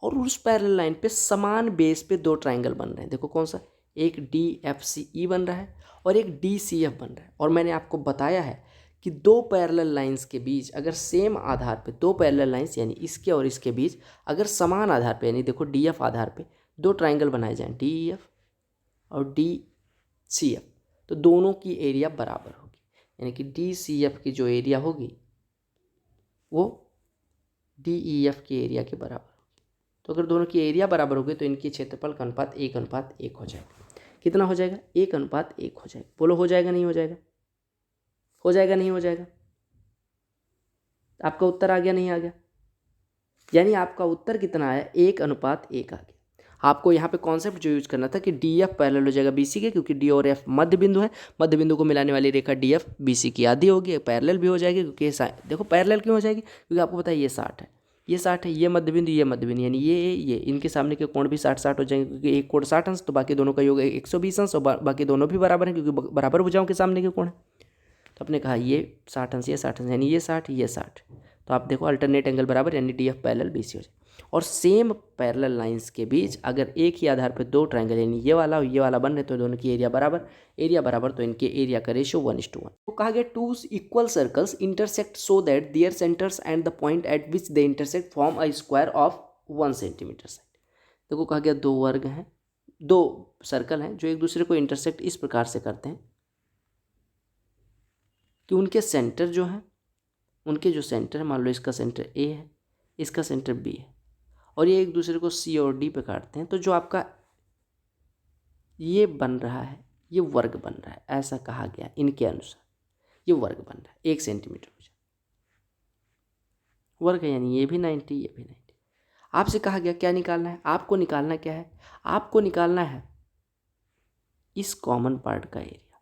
और उस पैरेलल लाइन पे समान बेस पे दो ट्राइंगल बन रहे हैं। देखो कौन सा, एक DFCE बन रहा है और एक DCF बन रहा है। और मैंने आपको बताया है कि दो पैरेलल लाइंस के बीच अगर सेम आधार पे दो पैरेलल लाइंस यानी इसके और इसके बीच अगर समान आधार पे यानी देखो DF आधार पे दो ट्राइंगल बनाए जाएं DEF और DCF तो दोनों की एरिया बराबर होगी, यानी कि DCF की जो एरिया होगी वो DEF की एरिया के बराबर होगी। तो अगर दोनों की एरिया बराबर होगी तो इनकी क्षेत्रफल का अनुपात 1:1 हो जाएगा। कितना हो जाएगा, 1:1 हो जाएगा। बोलो हो जाएगा नहीं हो जाएगा, हो जाएगा नहीं हो जाएगा। आपका उत्तर आ गया नहीं आ गया, यानी आपका उत्तर कितना आया, 1:1 आ गया। आपको यहाँ पे कॉन्सेप्ट जो यूज करना था कि DF पैरेलल हो जाएगा BC के, क्योंकि D और F मध्य बिंदु है, मध्य बिंदु को मिलाने वाली रेखा DF BC की आधी होगी, पैरेलल भी हो जाएगी क्योंकि देखो पैरेलल क्यों हो जाएगी, क्योंकि आपको पता है ये 60 है, ये 60 है, ये मध्य बिंदु ये मध्य बिंदु, यानी ये इनके सामने के कोण भी 60-60 हो जाएंगे क्योंकि एक कोण 60 अंश तो बाकी दोनों का योग 120 अंश और बाकी दोनों भी बराबर हैं क्योंकि बराबर भुजाओं के सामने के कोण है। तो आपने कहा ये 60 अंश ये 60 अंश यानी ये 60 ये 60, तो आप देखो अल्टरनेट एंगल बराबर यानी DF पैरेलल BC हो जाए। और सेम पैरेलल लाइंस के बीच अगर एक ही आधार पर दो ट्राइंगल यानी ये वाला और ये वाला बन रहे तो दोनों की एरिया बराबर तो इनके एरिया का रेशियो 1:1। तो कहा गया two equal circles intersect so that their centres and the point at which they intersect form a square of 1 centimetre side. देखो कहा गया दो वर्ग हैं, दो सर्कल हैं जो एक दूसरे को इंटरसेक्ट इस प्रकार से करते हैं कि उनके सेंटर जो हैं, उनके जो सेंटर है, मान लो इसका सेंटर A है इसका सेंटर B है और ये एक दूसरे को C और D पे काटते हैं, तो जो आपका ये बन रहा है ये वर्ग बन रहा है, ऐसा कहा गया इनके अनुसार ये वर्ग बन रहा है 1 सेंटीमीटर हो जाए वर्ग है, यानी ये भी 90 ये भी 90। आपसे कहा गया क्या निकालना है, आपको निकालना क्या है, आपको निकालना है इस कॉमन पार्ट का एरिया।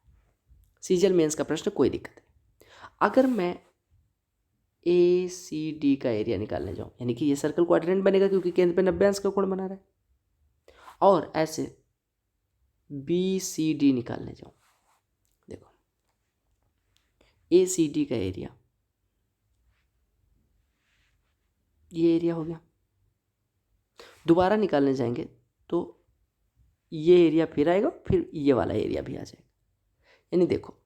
सीजीएल मेंस का प्रश्न, कोई दिक्कत नहीं। अगर मैं ACD का एरिया निकालने जाऊँ, यानी कि ये सर्कल क्वाड्रेंट बनेगा क्योंकि केंद्र पे 90 अंश का कोण बना रहा है, और ऐसे BCD निकालने जाऊँ, देखो ACD का एरिया ये एरिया हो गया, दोबारा निकालने जाएंगे तो ये एरिया फिर आएगा, फिर ये वाला एरिया भी आ जाएगा। यानी देखो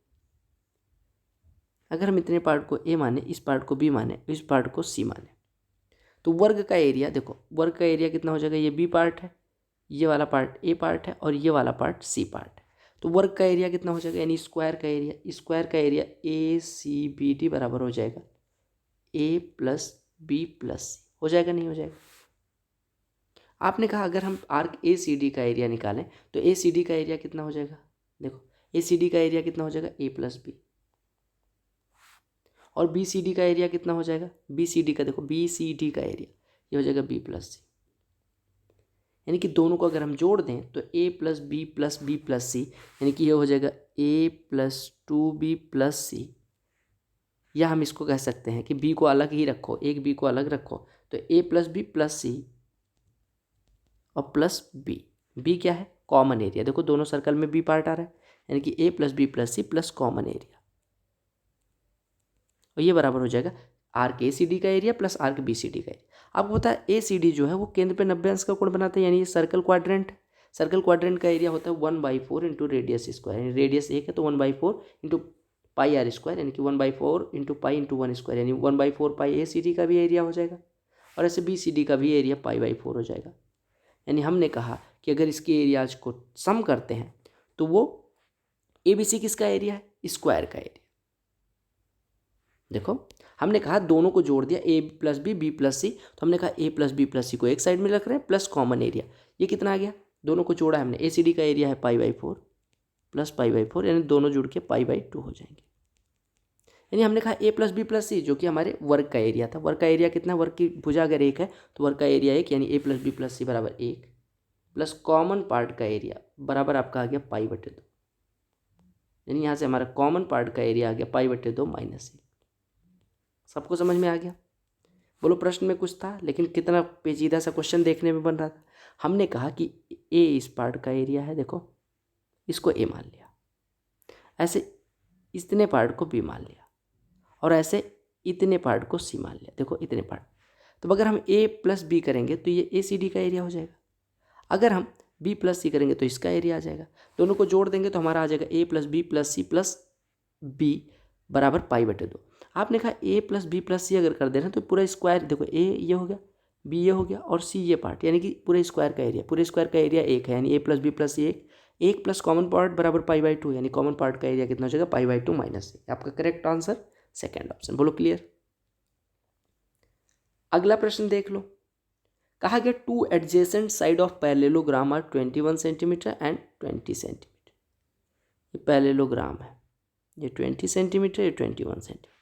अगर हम इतने पार्ट को A माने, इस पार्ट को B माने, इस पार्ट को C माने, तो वर्ग का एरिया देखो, वर्ग का एरिया कितना हो जाएगा, ये B पार्ट है, ये वाला पार्ट A पार्ट है और ये वाला पार्ट C पार्ट है, तो वर्ग का एरिया कितना हो जाएगा, यानी स्क्वायर का एरिया ACBD बराबर हो जाएगा A + B + C। हो जाएगा नहीं हो जाएगा। आपने कहा अगर हम आर्क ACD का एरिया निकालें तो ACD का एरिया कितना हो जाएगा, देखो ACD का एरिया कितना हो जाएगा A + B, और BCD का एरिया कितना हो जाएगा, BCD का देखो BCD का एरिया ये हो जाएगा B + C, यानी कि दोनों को अगर हम जोड़ दें तो A + B + B + C, यानी कि ये हो जाएगा A + 2B + C, या हम इसको कह सकते हैं कि B को अलग ही रखो, एक B को अलग रखो तो A + B + C और प्लस B क्या है, कॉमन एरिया। देखो दोनों सर्कल में B पार्ट आ रहा है, यानी कि A + B + C + common area, और ये बराबर हो जाएगा आर्क ACD का एरिया प्लस आर्क BCD का एरिया। आपको पता है ACD जो है वो केंद्र पे 90 अंश का कोण बनाता है, यानी ये सर्कल क्वाड्रेंट का एरिया होता है 1/4 इंटू रेडियस स्क्वायर, यानी रेडियस 1 है तो 1/4 इंटू πr², यानी कि 1/4 इंटू पाई इंटू 1² यानी 1/4 पाई ACD का भी एरिया हो जाएगा, और ऐसे BCD का भी एरिया π/4 हो जाएगा। यानी हमने कहा कि अगर इसके एरियाज को सम करते हैं तो वो ABC किसका एरिया है, स्क्वायर का एरिया। देखो हमने कहा दोनों को जोड़ दिया A + B B + C, तो हमने कहा A + B + C को एक साइड में रख रहे हैं प्लस कॉमन एरिया, ये कितना आ गया, दोनों को जोड़ा हमने, ACD का एरिया है π/4 + π/4, यानी दोनों जुड़ के π/2 हो जाएंगे। यानी हमने कहा A + B + C जो कि हमारे वर्ग का एरिया था, वर्ग का एरिया कितना, वर्ग की भुजा अगर 1 है तो वर्ग का एरिया 1, यानी A + B + C बराबर 1 प्लस कॉमन पार्ट का एरिया बराबर आपका आ गया π/2, यानी यहाँ से हमारा कॉमन पार्ट का एरिया आ गया पाई/2 माइनस 1। सबको समझ में आ गया? बोलो प्रश्न में कुछ था, लेकिन कितना पेचीदा सा क्वेश्चन देखने में बन रहा था। हमने कहा कि ए इस पार्ट का एरिया है, देखो इसको ए मान लिया, ऐसे इतने पार्ट को बी मान लिया, और ऐसे इतने पार्ट को सी मान लिया, देखो इतने पार्ट। तो अगर हम ए प्लस बी करेंगे तो ये ए सी डी का एरिया हो जाएगा। अगर हम बी प्लस सी करेंगे तो इसका एरिया आ जाएगा। दोनों को जोड़ देंगे तो हमारा आ जाएगा A plus B plus C plus B बराबर पाई/2। आपने कहा A plus B plus C अगर कर देना तो पूरा स्क्वायर, देखो ए ये हो गया, बी ये हो गया और सी ये पार्ट, यानी कि पूरे स्क्वायर का एरिया, पूरे स्क्वायर का एरिया 1 है, यानी ए प्लस बी प्लस सी 1 प्लस कॉमन पार्ट बराबर पाई/2, यानी कॉमन पार्ट का एरिया कितना हो जाएगा पाई/2 माइनस 1। आपका करेक्ट आंसर सेकेंड ऑप्शन। बोलो क्लियर। अगला प्रश्न देख लो। कहा गया 2 adjacent side of parallelogram are 21 centimetre and 20 centimetre. ये पैरेललोग्राम है, ये 20 सेंटीमीटर, ये 21 सेंटीमीटर।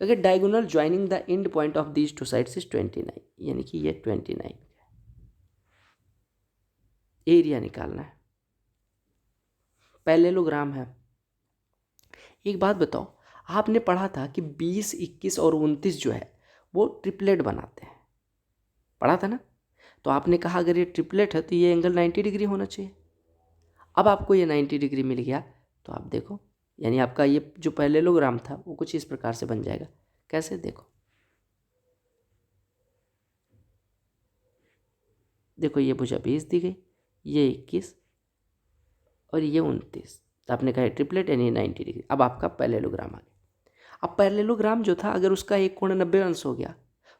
अगर diagonal joining the end point of these two sides is 29, यानी कि ये 29 एरिया निकालना है। पैरेललोग्राम है। एक बात बताओ, आपने पढ़ा था कि 20, 21 और 29 जो है वो ट्रिपलेट बनाते हैं, पढ़ा था ना। तो आपने कहा अगर ये ट्रिपलेट है तो ये एंगल 90 डिग्री होना चाहिए। अब आपको ये 90 डिग्री मिल गया तो आप देखो, यानी आपका ये जो पैरेललोग्राम था वो कुछ इस प्रकार से बन जाएगा। कैसे? देखो देखो ये भुजा 20 दी गई, ये 21 और ये 29। तो आपने कहा ट्रिपलेट यानी 90 डिग्री। अब आपका पैरेललोग्राम आ गया। अब पैरेललोग्राम जो था अगर उसका एक कोण 90 अंश हो गया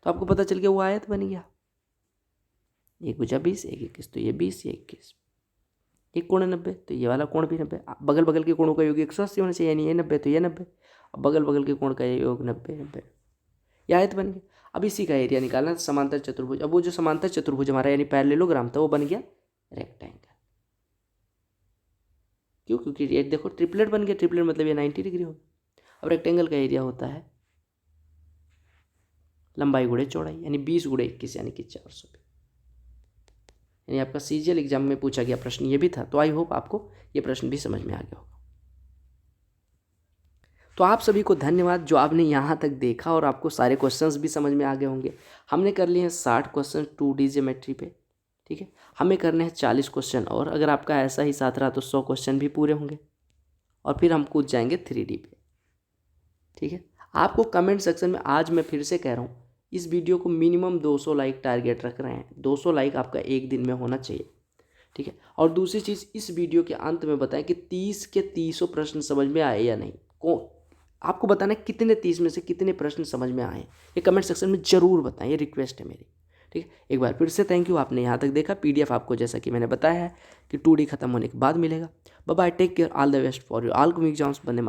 तो आपको पता चल गया वो आयत बन गया। एक भुजा 20, एक 21, तो ये 20, ये 21, एक कोण 90 तो ये वाला कोण भी 90। बगल बगल के कोणों का योग 180 होना चाहिए, यानी ये 90 तो ये 90, अब बगल बगल के कोण का योग 90, 90, ये आयत बन गया। अब इसी का एरिया निकालना समांतर चतुर्भुज। अब वो जो समांतर चतुर्भुज हमारा यानी पैरेललोग्राम था वो बन गया रेक्टेंगल। क्यों? क्योंकि ये देखो ट्रिपलेट बन गया, ट्रिपलेट मतलब ये 90 डिग्री हो गया। अब रेक्टेंगल का एरिया होता है लंबाई गुणे चौड़ाई, यानी 20 गुणे 21 यानी कि 420। यानी आपका सीजीएल एग्जाम में पूछा गया प्रश्न ये भी था। तो आई होप आपको ये प्रश्न भी समझ में आ गया होगा। तो आप सभी को धन्यवाद जो आपने यहाँ तक देखा और आपको सारे क्वेश्चंस भी समझ में आ गए होंगे। हमने कर लिए हैं 60 क्वेश्चन 2D ज्योमेट्री पे, ठीक है। हमें करने हैं 40 क्वेश्चन और अगर आपका ऐसा ही साथ रहा तो 100 क्वेश्चन भी पूरे होंगे और फिर हम कूद जाएंगे 3D पे, ठीक है। आपको कमेंट सेक्शन में आज मैं फिर से कह रहा हूँ, इस वीडियो को मिनिमम 200 लाइक टारगेट रख रहे हैं। 200 लाइक आपका एक दिन में होना चाहिए, ठीक है। और दूसरी चीज़, इस वीडियो के अंत में बताएं कि 30 के 30 प्रश्न समझ में आए या नहीं। आपको बताना है कितने 30 में से कितने प्रश्न समझ में आए, ये कमेंट सेक्शन में ज़रूर बताएं, ये रिक्वेस्ट है मेरी, ठीक है। एक बार फिर से थैंक यू, आपने यहाँ तक देखा। PDF आपको जैसा कि मैंने बताया है कि 2D खत्म होने के बाद मिलेगा। Bye bye, take care, all the best for your all coming exams. वंदे मातरम।